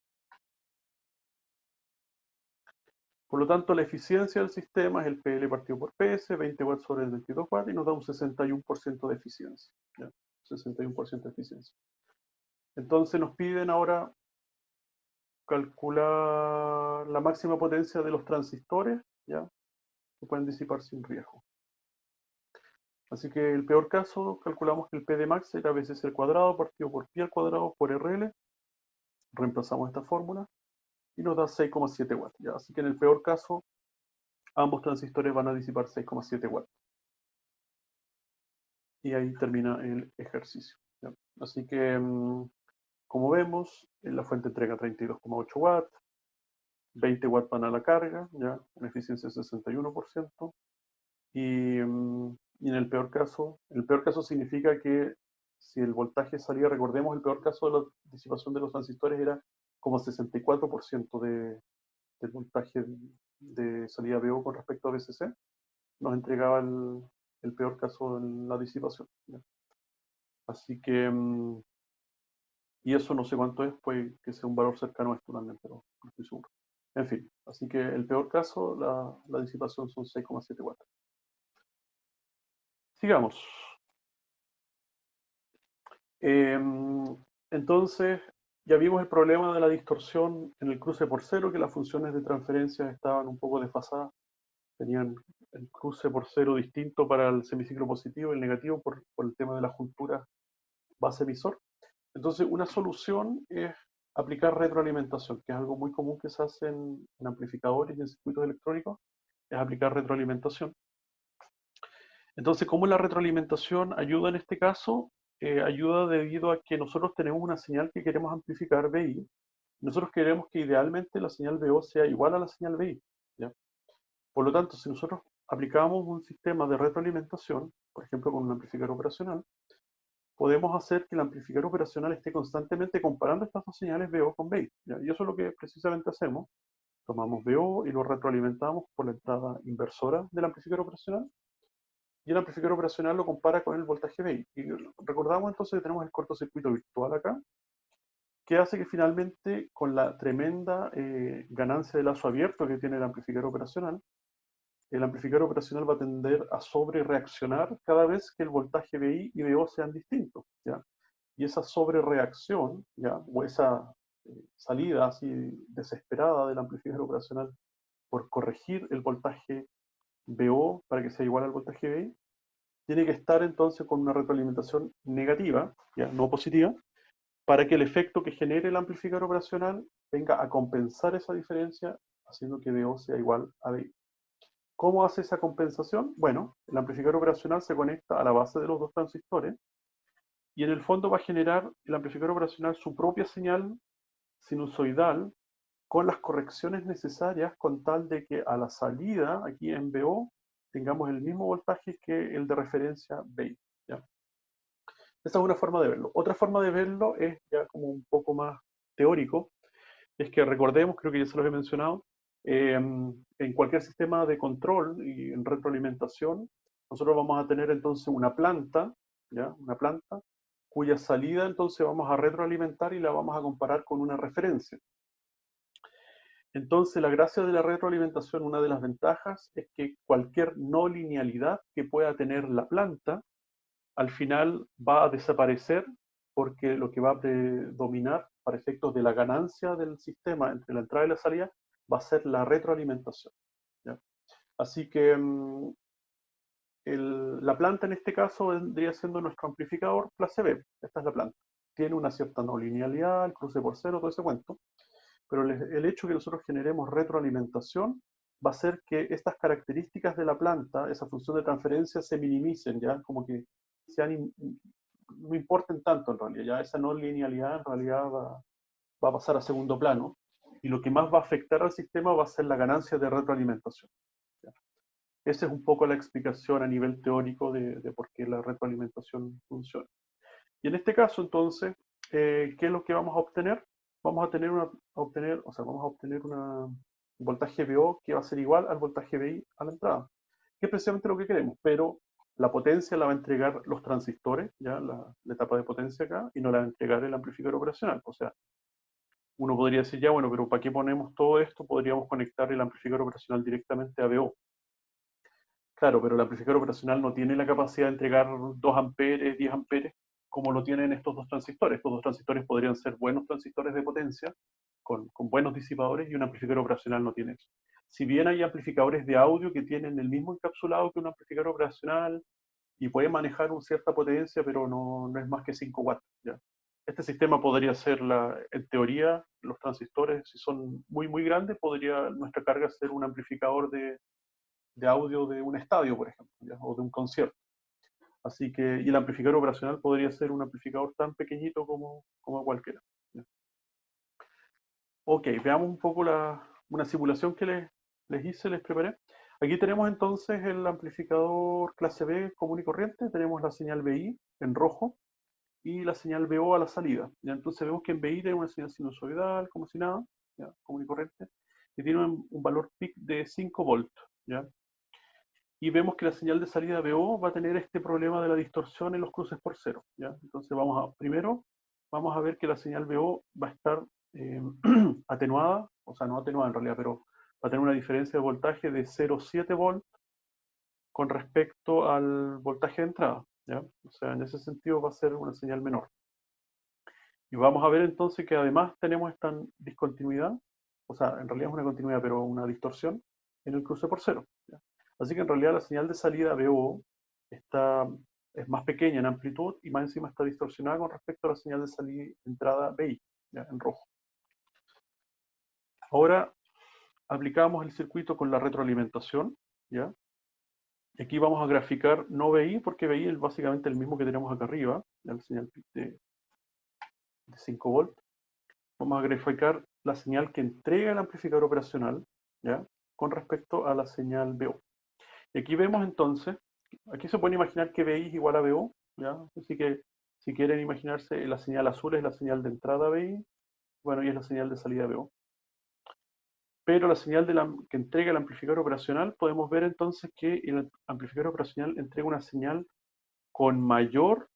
Por lo tanto, la eficiencia del sistema es el PL partido por PS, 20 watts sobre el 22 watts, y nos da un 61% de eficiencia. ¿Ya? 61% de eficiencia. Entonces nos piden ahora calcular la máxima potencia de los transistores, ¿ya? Que pueden disipar sin riesgo. Así que el peor caso, calculamos que el P de max era BCC al cuadrado partido por pi al cuadrado por RL. Reemplazamos esta fórmula y nos da 6,7 watts. ¿Ya? Así que en el peor caso, ambos transistores van a disipar 6,7 watts. Y ahí termina el ejercicio, ¿ya? Así que, como vemos, la fuente entrega 32,8 watts, 20 watts van a la carga, ¿ya? Una eficiencia de 61%. Y en el peor caso significa que si el voltaje salía, recordemos, el peor caso de la disipación de los transistores era como 64% del voltaje de salida BO con respecto a BCC, nos entregaba el peor caso en la disipación, ¿ya? Así que, y eso no sé cuánto es, puede que sea un valor cercano a esto también, pero no estoy seguro. En fin, así que el peor caso, la disipación son 6,7 watts. Sigamos. Entonces, Ya vimos el problema de la distorsión en el cruce por cero, que las funciones de transferencia estaban un poco desfasadas, tenían el cruce por cero distinto para el semiciclo positivo y el negativo por el tema de la juntura base-emisor. Entonces, una solución es aplicar retroalimentación, que es algo muy común que se hace en amplificadores y en circuitos electrónicos, es aplicar retroalimentación. Entonces, ¿cómo la retroalimentación ayuda en este caso? Ayuda debido a que nosotros tenemos una señal que queremos amplificar BI. Nosotros queremos que idealmente la señal BO sea igual a la señal BI, ¿ya? Por lo tanto, si nosotros aplicamos un sistema de retroalimentación, por ejemplo con un amplificador operacional, podemos hacer que el amplificador operacional esté constantemente comparando estas dos señales BO con BI, ¿ya? Y eso es lo que precisamente hacemos. Tomamos BO y lo retroalimentamos por la entrada inversora del amplificador operacional, y el amplificador operacional lo compara con el voltaje BI. Y recordamos entonces que tenemos el cortocircuito virtual acá, que hace que finalmente, con la tremenda ganancia de lazo abierto que tiene el amplificador operacional va a tender a sobre reaccionar cada vez que el voltaje BI y BO sean distintos, ¿ya? Y esa sobre reacción, ¿ya? O esa salida así desesperada del amplificador operacional por corregir el voltaje BO para que sea igual al voltaje BI, tiene que estar entonces con una retroalimentación negativa, ¿ya? No positiva, para que el efecto que genere el amplificador operacional venga a compensar esa diferencia, haciendo que BO sea igual a BI. ¿Cómo hace esa compensación? Bueno, el amplificador operacional se conecta a la base de los dos transistores y en el fondo va a generar el amplificador operacional su propia señal sinusoidal con las correcciones necesarias con tal de que a la salida, aquí en BO, tengamos el mismo voltaje que el de referencia BI, ¿ya? Esa es una forma de verlo. Otra forma de verlo es ya como un poco más teórico, es que recordemos, creo que ya se los he mencionado, en cualquier sistema de control y en retroalimentación, nosotros vamos a tener entonces una planta, ¿ya? Una planta cuya salida entonces vamos a retroalimentar y la vamos a comparar con una referencia. Entonces, la gracia de la retroalimentación, una de las ventajas, es que cualquier no linealidad que pueda tener la planta, al final va a desaparecer porque lo que va a predominar para efectos de la ganancia del sistema entre la entrada y la salida va a ser la retroalimentación, ¿ya? Así que la planta en este caso vendría siendo nuestro amplificador clase B. Esta es la planta. Tiene una cierta no linealidad, el cruce por cero, todo ese cuento, pero el hecho de que nosotros generemos retroalimentación va a hacer que estas características de la planta, esa función de transferencia, se minimicen, ya como que sean no importen tanto en realidad, ya esa no linealidad en realidad va a pasar a segundo plano, y lo que más va a afectar al sistema va a ser la ganancia de retroalimentación, ¿ya? Esa es un poco la explicación a nivel teórico de por qué la retroalimentación funciona. Y en este caso, entonces, ¿qué es lo que vamos a obtener? Vamos a obtener un voltaje VO que va a ser igual al voltaje VI a la entrada, que es precisamente lo que queremos, pero la potencia la va a entregar los transistores, ya la etapa de potencia acá, y no la va a entregar el amplificador operacional. O sea, uno podría decir, ya bueno, pero ¿para qué ponemos todo esto? Podríamos conectar el amplificador operacional directamente a VO. Claro, pero el amplificador operacional no tiene la capacidad de entregar 2 amperes, 10 amperes, como lo tienen estos dos transistores. Estos dos transistores podrían ser buenos transistores de potencia, con buenos disipadores, y un amplificador operacional no tiene eso. Si bien hay amplificadores de audio que tienen el mismo encapsulado que un amplificador operacional y pueden manejar una cierta potencia, pero no es más que 5 watts, ¿ya? Este sistema podría ser, en teoría, los transistores, si son muy grandes, podría nuestra carga ser un amplificador de audio de un estadio, por ejemplo, ¿ya? O de un concierto. Así que, y el amplificador operacional podría ser un amplificador tan pequeñito como cualquiera, ¿ya? Ok, veamos un poco una simulación que les hice, les preparé. Aquí tenemos entonces el amplificador clase B común y corriente, tenemos la señal BI en rojo y la señal BO a la salida, ¿ya? Entonces vemos que en BI tiene una señal sinusoidal, como si nada, ¿ya? Común y corriente, y tiene un valor peak de 5 volts, ¿ya? Y vemos que la señal de salida BO va a tener este problema de la distorsión en los cruces por cero, ¿ya? Entonces primero vamos a ver que la señal BO va a estar eh, atenuada, o sea, no atenuada en realidad, pero va a tener una diferencia de voltaje de 0,7 volt con respecto al voltaje de entrada, ¿ya? O sea, en ese sentido va a ser una señal menor. Y vamos a ver entonces que además tenemos esta discontinuidad, o sea, en realidad es una continuidad, pero una distorsión en el cruce por cero. ¿Ya? Así que en realidad la señal de salida BO está, es más pequeña en amplitud y más encima está distorsionada con respecto a la señal de salida entrada BI, ¿ya? En rojo. Ahora aplicamos el circuito con la retroalimentación, ¿ya? Y aquí vamos a graficar no BI, porque BI es básicamente el mismo que tenemos acá arriba, ¿ya? La señal de 5 volts. Vamos a graficar la señal que entrega el amplificador operacional, ¿ya? Con respecto a la señal BO. Y aquí vemos entonces, aquí se puede imaginar que BI es igual a BO, ¿ya? Así que si quieren imaginarse, la señal azul es la señal de entrada BI, bueno, y es la señal de salida BO. Pero la señal que entrega el amplificador operacional, podemos ver entonces que el amplificador operacional entrega una señal con mayor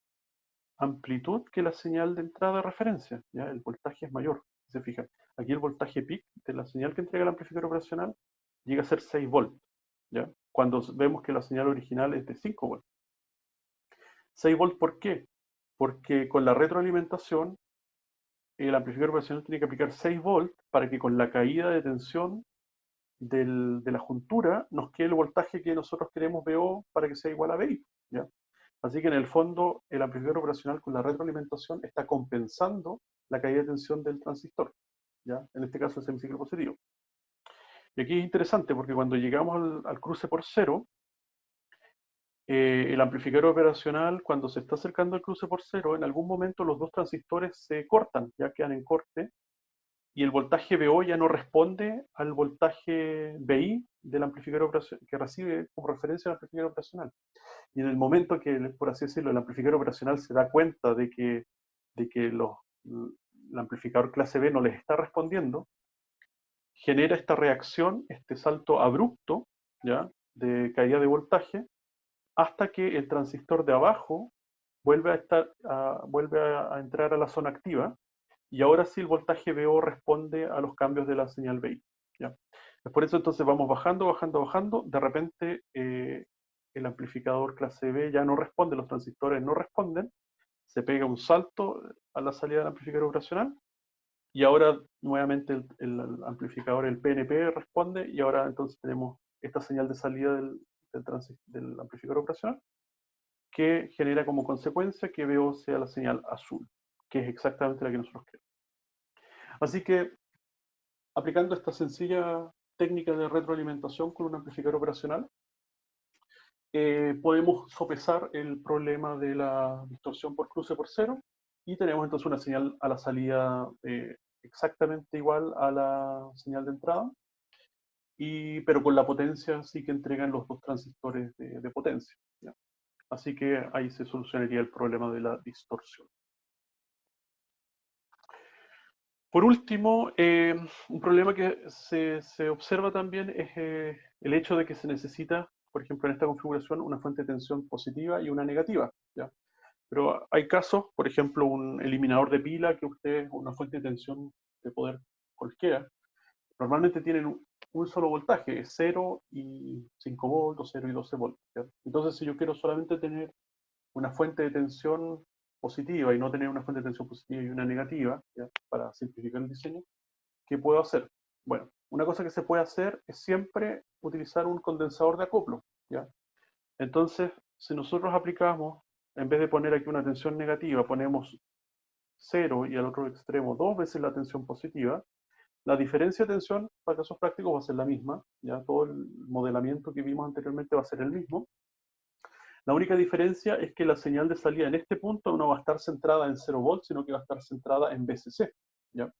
amplitud que la señal de entrada de referencia, ¿ya? El voltaje es mayor, si se fijan. Aquí el voltaje peak de la señal que entrega el amplificador operacional llega a ser 6 volts, ¿ya? Cuando vemos que la señal original es de 5 volts. 6 volts, ¿por qué? Porque con la retroalimentación el amplificador operacional tiene que aplicar 6 volts para que con la caída de tensión de la juntura nos quede el voltaje que nosotros queremos VO para que sea igual a VI, ¿ya? Así que en el fondo el amplificador operacional con la retroalimentación está compensando la caída de tensión del transistor, ¿ya? En este caso el semiciclo positivo. Y aquí es interesante porque cuando llegamos al cruce por cero, el amplificador operacional cuando se está acercando al cruce por cero, en algún momento los dos transistores se cortan, ya quedan en corte, y el voltaje VO ya no responde al voltaje VI del amplificador operacional, que recibe como referencia el amplificador operacional. Y en el momento que, por así decirlo, el amplificador operacional se da cuenta de que el amplificador clase B no les está respondiendo, genera esta reacción, este salto abrupto, ¿ya? De caída de voltaje, hasta que el transistor de abajo vuelve a entrar a la zona activa, y ahora sí el voltaje VO responde a los cambios de la señal BI. ¿Ya? Por eso entonces vamos bajando, bajando, bajando. De repente el amplificador clase B ya no responde, los transistores no responden, se pega un salto a la salida del amplificador operacional y ahora nuevamente el amplificador, el PNP, responde y ahora entonces tenemos esta señal de salida del amplificador operacional que genera como consecuencia que VO sea la señal azul, que es exactamente la que nosotros queremos. Así que aplicando esta sencilla técnica de retroalimentación con un amplificador operacional, podemos sopesar el problema de la distorsión por cruce por cero y tenemos entonces una señal a la salida exactamente igual a la señal de entrada, pero con la potencia sí que entregan los dos transistores de potencia, ¿ya? Así que ahí se solucionaría el problema de la distorsión. Por último, un problema que se observa también es el hecho de que se necesita, por ejemplo, en esta configuración, una fuente de tensión positiva y una negativa, ¿ya? Pero hay casos, por ejemplo, un eliminador de pila que usted, una fuente de tensión de poder cualquiera, normalmente tienen un solo voltaje, es 0 y 5 volts, 0 y 12 volts, ¿ya? Entonces, si yo quiero solamente tener una fuente de tensión positiva y no tener una fuente de tensión positiva y una negativa, ¿ya? Para simplificar el diseño, ¿qué puedo hacer? Bueno, una cosa que se puede hacer es siempre utilizar un condensador de acoplo, ¿ya? Entonces, si nosotros aplicamos, en vez de poner aquí una tensión negativa, ponemos 0 y al otro extremo 2 veces la tensión positiva, la diferencia de tensión para casos prácticos va a ser la misma, ya todo el modelamiento que vimos anteriormente va a ser el mismo. La única diferencia es que la señal de salida en este punto no va a estar centrada en 0 volts, sino que va a estar centrada en VCC, ¿ya?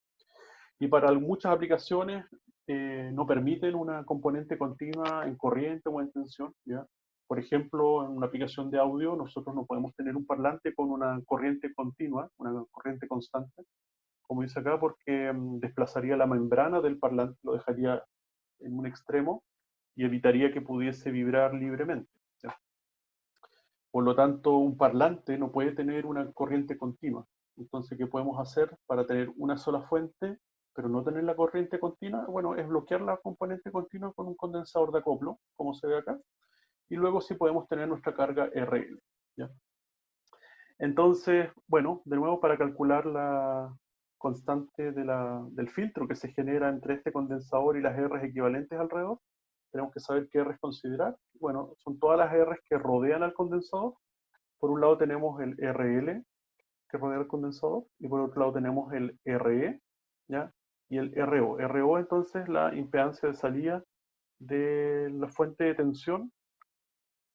Y para muchas aplicaciones no permiten una componente continua en corriente o en tensión, ¿ya? Por ejemplo, en una aplicación de audio, nosotros no podemos tener un parlante con una corriente continua, una corriente constante, como dice acá, porque desplazaría la membrana del parlante, lo dejaría en un extremo y evitaría que pudiese vibrar libremente, ¿ya? Por lo tanto, un parlante no puede tener una corriente continua. Entonces, ¿qué podemos hacer para tener una sola fuente, pero no tener la corriente continua? Bueno, es bloquear la componente continua con un condensador de acoplo, como se ve acá, y luego sí podemos tener nuestra carga RL, ¿ya? Entonces, bueno, de nuevo para calcular la constante del filtro que se genera entre este condensador y las R's equivalentes alrededor, tenemos que saber qué R's considerar. Bueno, son todas las R's que rodean al condensador. Por un lado tenemos el RL, que rodea el condensador, y por otro lado tenemos el RE, ¿ya? Y el RO. RO entonces la impedancia de salida de la fuente de tensión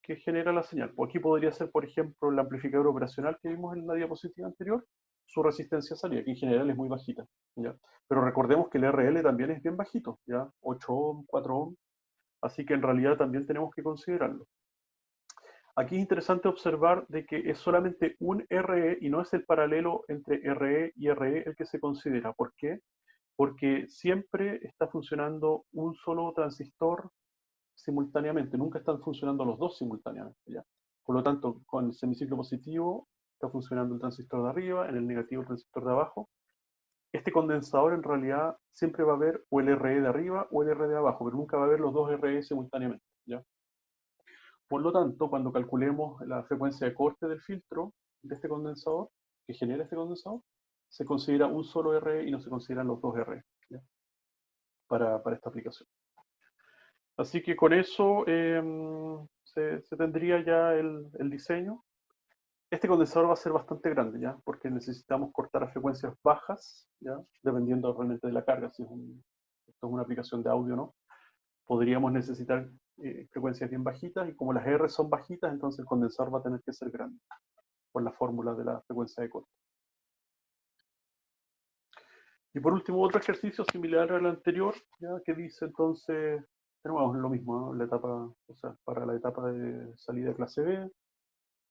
que genera la señal. Pues aquí podría ser, por ejemplo, el amplificador operacional que vimos en la diapositiva anterior, su resistencia a salida, que en general es muy bajita, ¿ya? Pero recordemos que el RL también es bien bajito, ¿ya? 8 ohm, 4 ohm, así que en realidad también tenemos que considerarlo. Aquí es interesante observar de que es solamente un RE y no es el paralelo entre RE y RE el que se considera. ¿Por qué? Porque siempre está funcionando un solo transistor simultáneamente, nunca están funcionando los dos simultáneamente, ¿ya? Por lo tanto, con el semiciclo positivo está funcionando el transistor de arriba, en el negativo el transistor de abajo. Este condensador en realidad siempre va a haber o el RE de arriba o el RE de abajo, pero nunca va a haber los dos RE simultáneamente, ¿ya? Por lo tanto, cuando calculemos la frecuencia de corte del filtro de este condensador, que genera este condensador, se considera un solo RE y no se consideran los dos RE, ¿ya? Para esta aplicación. Así que con eso se tendría ya el diseño. Este condensador va a ser bastante grande, ¿ya? Porque necesitamos cortar a frecuencias bajas, ¿ya? Dependiendo realmente de la carga, si esto es una aplicación de audio, ¿no? Podríamos necesitar frecuencias bien bajitas, y como las R son bajitas, entonces el condensador va a tener que ser grande, por la fórmula de la frecuencia de corte. Y por último, otro ejercicio similar al anterior, ¿ya? Que dice entonces, tenemos lo mismo, ¿no? La etapa, o sea, para la etapa de salida de clase B,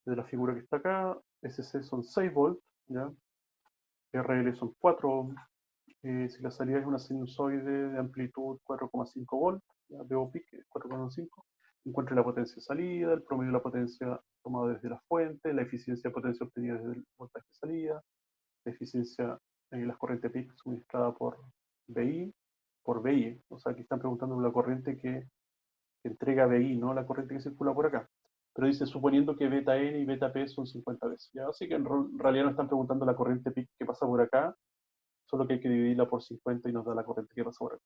de la figura que está acá, SC son 6 volts, ¿ya? RL son 4 ohms. Si la salida es una sinusoide de amplitud 4,5 volts, ya veo pic 4,5, encuentre la potencia de salida, el promedio de la potencia tomada desde la fuente, la eficiencia de potencia obtenida desde el voltaje de salida, la eficiencia en las corrientes PIC suministrada por BI, o sea, aquí están preguntando la corriente que entrega BI, no la corriente que circula por acá. Pero dice, suponiendo que beta N y beta P son 50 veces. ¿Ya? Así que en realidad no están preguntando la corriente PIC que pasa por acá, solo que hay que dividirla por 50 y nos da la corriente que pasa por acá.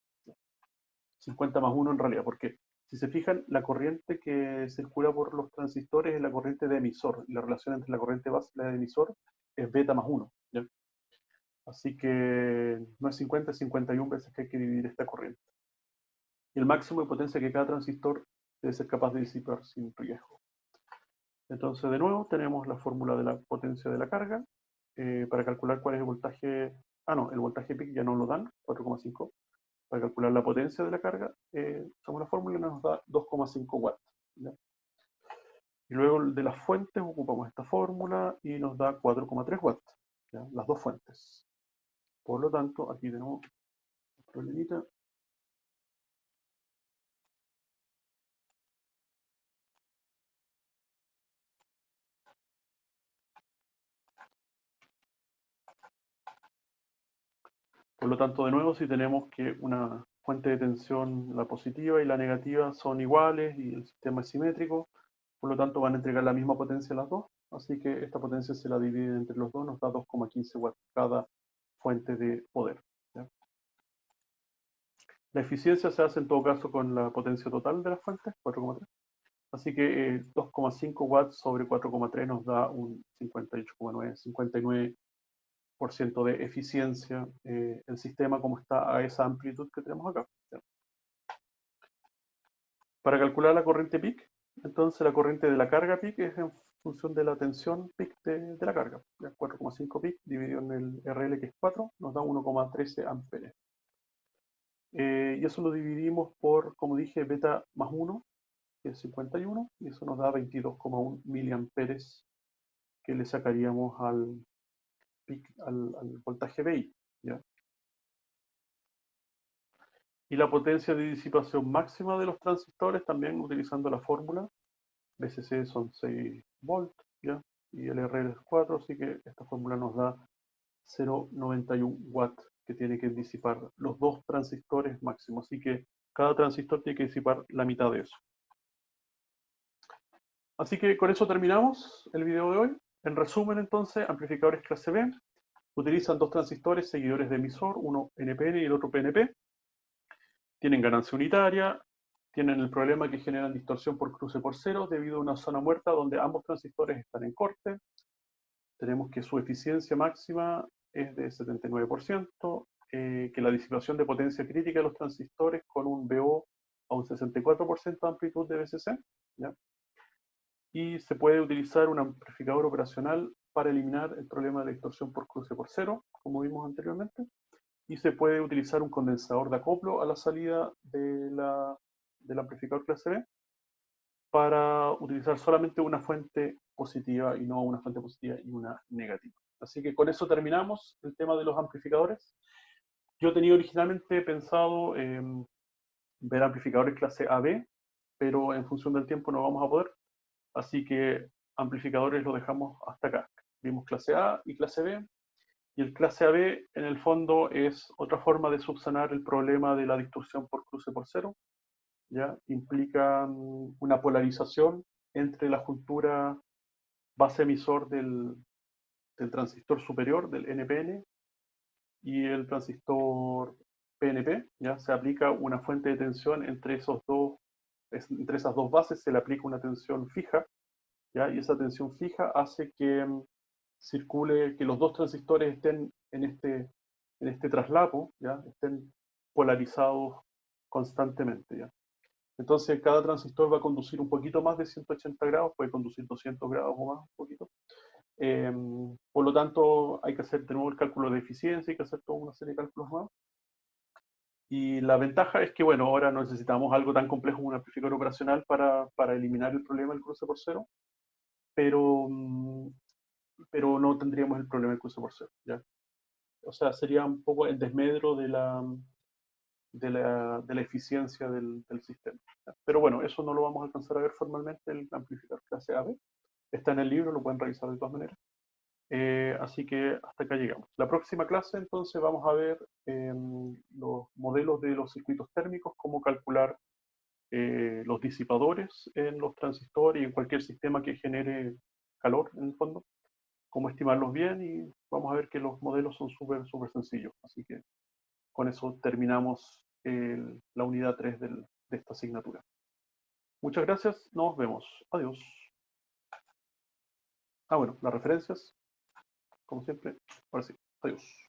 50 más 1 en realidad, porque si se fijan, la corriente que circula por los transistores es la corriente de emisor, y la relación entre la corriente base y la de emisor es beta más 1. ¿Ya? Así que no es 50, es 51 veces que hay que dividir esta corriente. Y el máximo de potencia que cada transistor debe ser capaz de disipar sin riesgo. Entonces, de nuevo, tenemos la fórmula de la potencia de la carga para calcular cuál es el voltaje. Ah, no, el voltaje PIC ya no lo dan, 4,5. Para calcular la potencia de la carga, usamos la fórmula y nos da 2,5 watts. ¿Ya? Y luego de las fuentes ocupamos esta fórmula y nos da 4,3 watts. ¿Ya? Las dos fuentes. Por lo tanto, aquí tenemos un problemita. Por lo tanto, de nuevo, si tenemos que una fuente de tensión, la positiva y la negativa, son iguales y el sistema es simétrico, por lo tanto van a entregar la misma potencia las dos, así que esta potencia se la divide entre los dos, nos da 2,15 watts cada fuente de poder. ¿Ya? La eficiencia se hace en todo caso con la potencia total de las fuentes, 4,3. Así que 2,5 watts sobre 4,3 nos da un 58,9, 59% de eficiencia el sistema como está a esa amplitud que tenemos acá. ¿Ya? Para calcular la corriente PIC, entonces la corriente de la carga PIC es en función de la tensión PIC de la carga. 4,5 PIC dividido en el RL que es 4 nos da 1,13 amperes. Y eso lo dividimos por, como dije, beta más 1, que es 51, y eso nos da 22,1 miliamperes que le sacaríamos al PIC, al voltaje BI. ¿Ya? Y la potencia de disipación máxima de los transistores, también utilizando la fórmula, BCC son 6 volts, ¿ya? Y el RL es 4, así que esta fórmula nos da 0,91 watts que tiene que disipar los dos transistores máximos. Así que cada transistor tiene que disipar la mitad de eso. Así que con eso terminamos el video de hoy. En resumen, entonces, amplificadores clase B utilizan dos transistores seguidores de emisor, uno NPN y el otro PNP. Tienen ganancia unitaria, tienen el problema que generan distorsión por cruce por cero debido a una zona muerta donde ambos transistores están en corte. Tenemos que su eficiencia máxima es de 79%, que la disipación de potencia crítica de los transistores con un BO a un 64% de amplitud de BCC, ¿ya? Y se puede utilizar un amplificador operacional para eliminar el problema de la distorsión por cruce por cero, como vimos anteriormente, y se puede utilizar un condensador de acoplo a la salida del amplificador clase B para utilizar solamente una fuente positiva y no una fuente positiva y una negativa. Así que con eso terminamos el tema de los amplificadores. Yo tenía originalmente pensado ver amplificadores clase AB, pero en función del tiempo no vamos a poder. Así que amplificadores lo dejamos hasta acá. Vimos clase A y clase B. Y el clase AB en el fondo es otra forma de subsanar el problema de la distorsión por cruce por cero. ¿Ya? Implica una polarización entre la juntura base emisor del transistor superior, del NPN, y el transistor PNP. ¿Ya? Se aplica una fuente de tensión entre esas dos bases, se le aplica una tensión fija, ¿ya? Y esa tensión fija hace que circule, que los dos transistores estén en este traslapo, ¿ya? Estén polarizados constantemente, ¿ya? Entonces cada transistor va a conducir un poquito más de 180 grados, puede conducir 200 grados o más, un poquito. Eh, por lo tanto, hay que hacer de nuevo el cálculo de eficiencia, hay que hacer toda una serie de cálculos más. Y la ventaja es que, bueno, ahora no necesitamos algo tan complejo como un amplificador operacional para eliminar el problema del cruce por cero, pero, pero no tendríamos el problema del cruce por cero, ¿ya? O sea, sería un poco el desmedro de la eficiencia del sistema. Pero bueno, eso no lo vamos a alcanzar a ver formalmente el amplificador clase AB. Está en el libro, lo pueden revisar de todas maneras. Así que hasta acá llegamos. La próxima clase entonces vamos a ver los modelos de los circuitos térmicos, cómo calcular los disipadores en los transistores y en cualquier sistema que genere calor en el fondo, cómo estimarlos bien y vamos a ver que los modelos son súper sencillos. Así que con eso terminamos la unidad 3 de esta asignatura. Muchas gracias, nos vemos. Adiós. Ah, bueno, las referencias, como siempre. Ahora sí, adiós.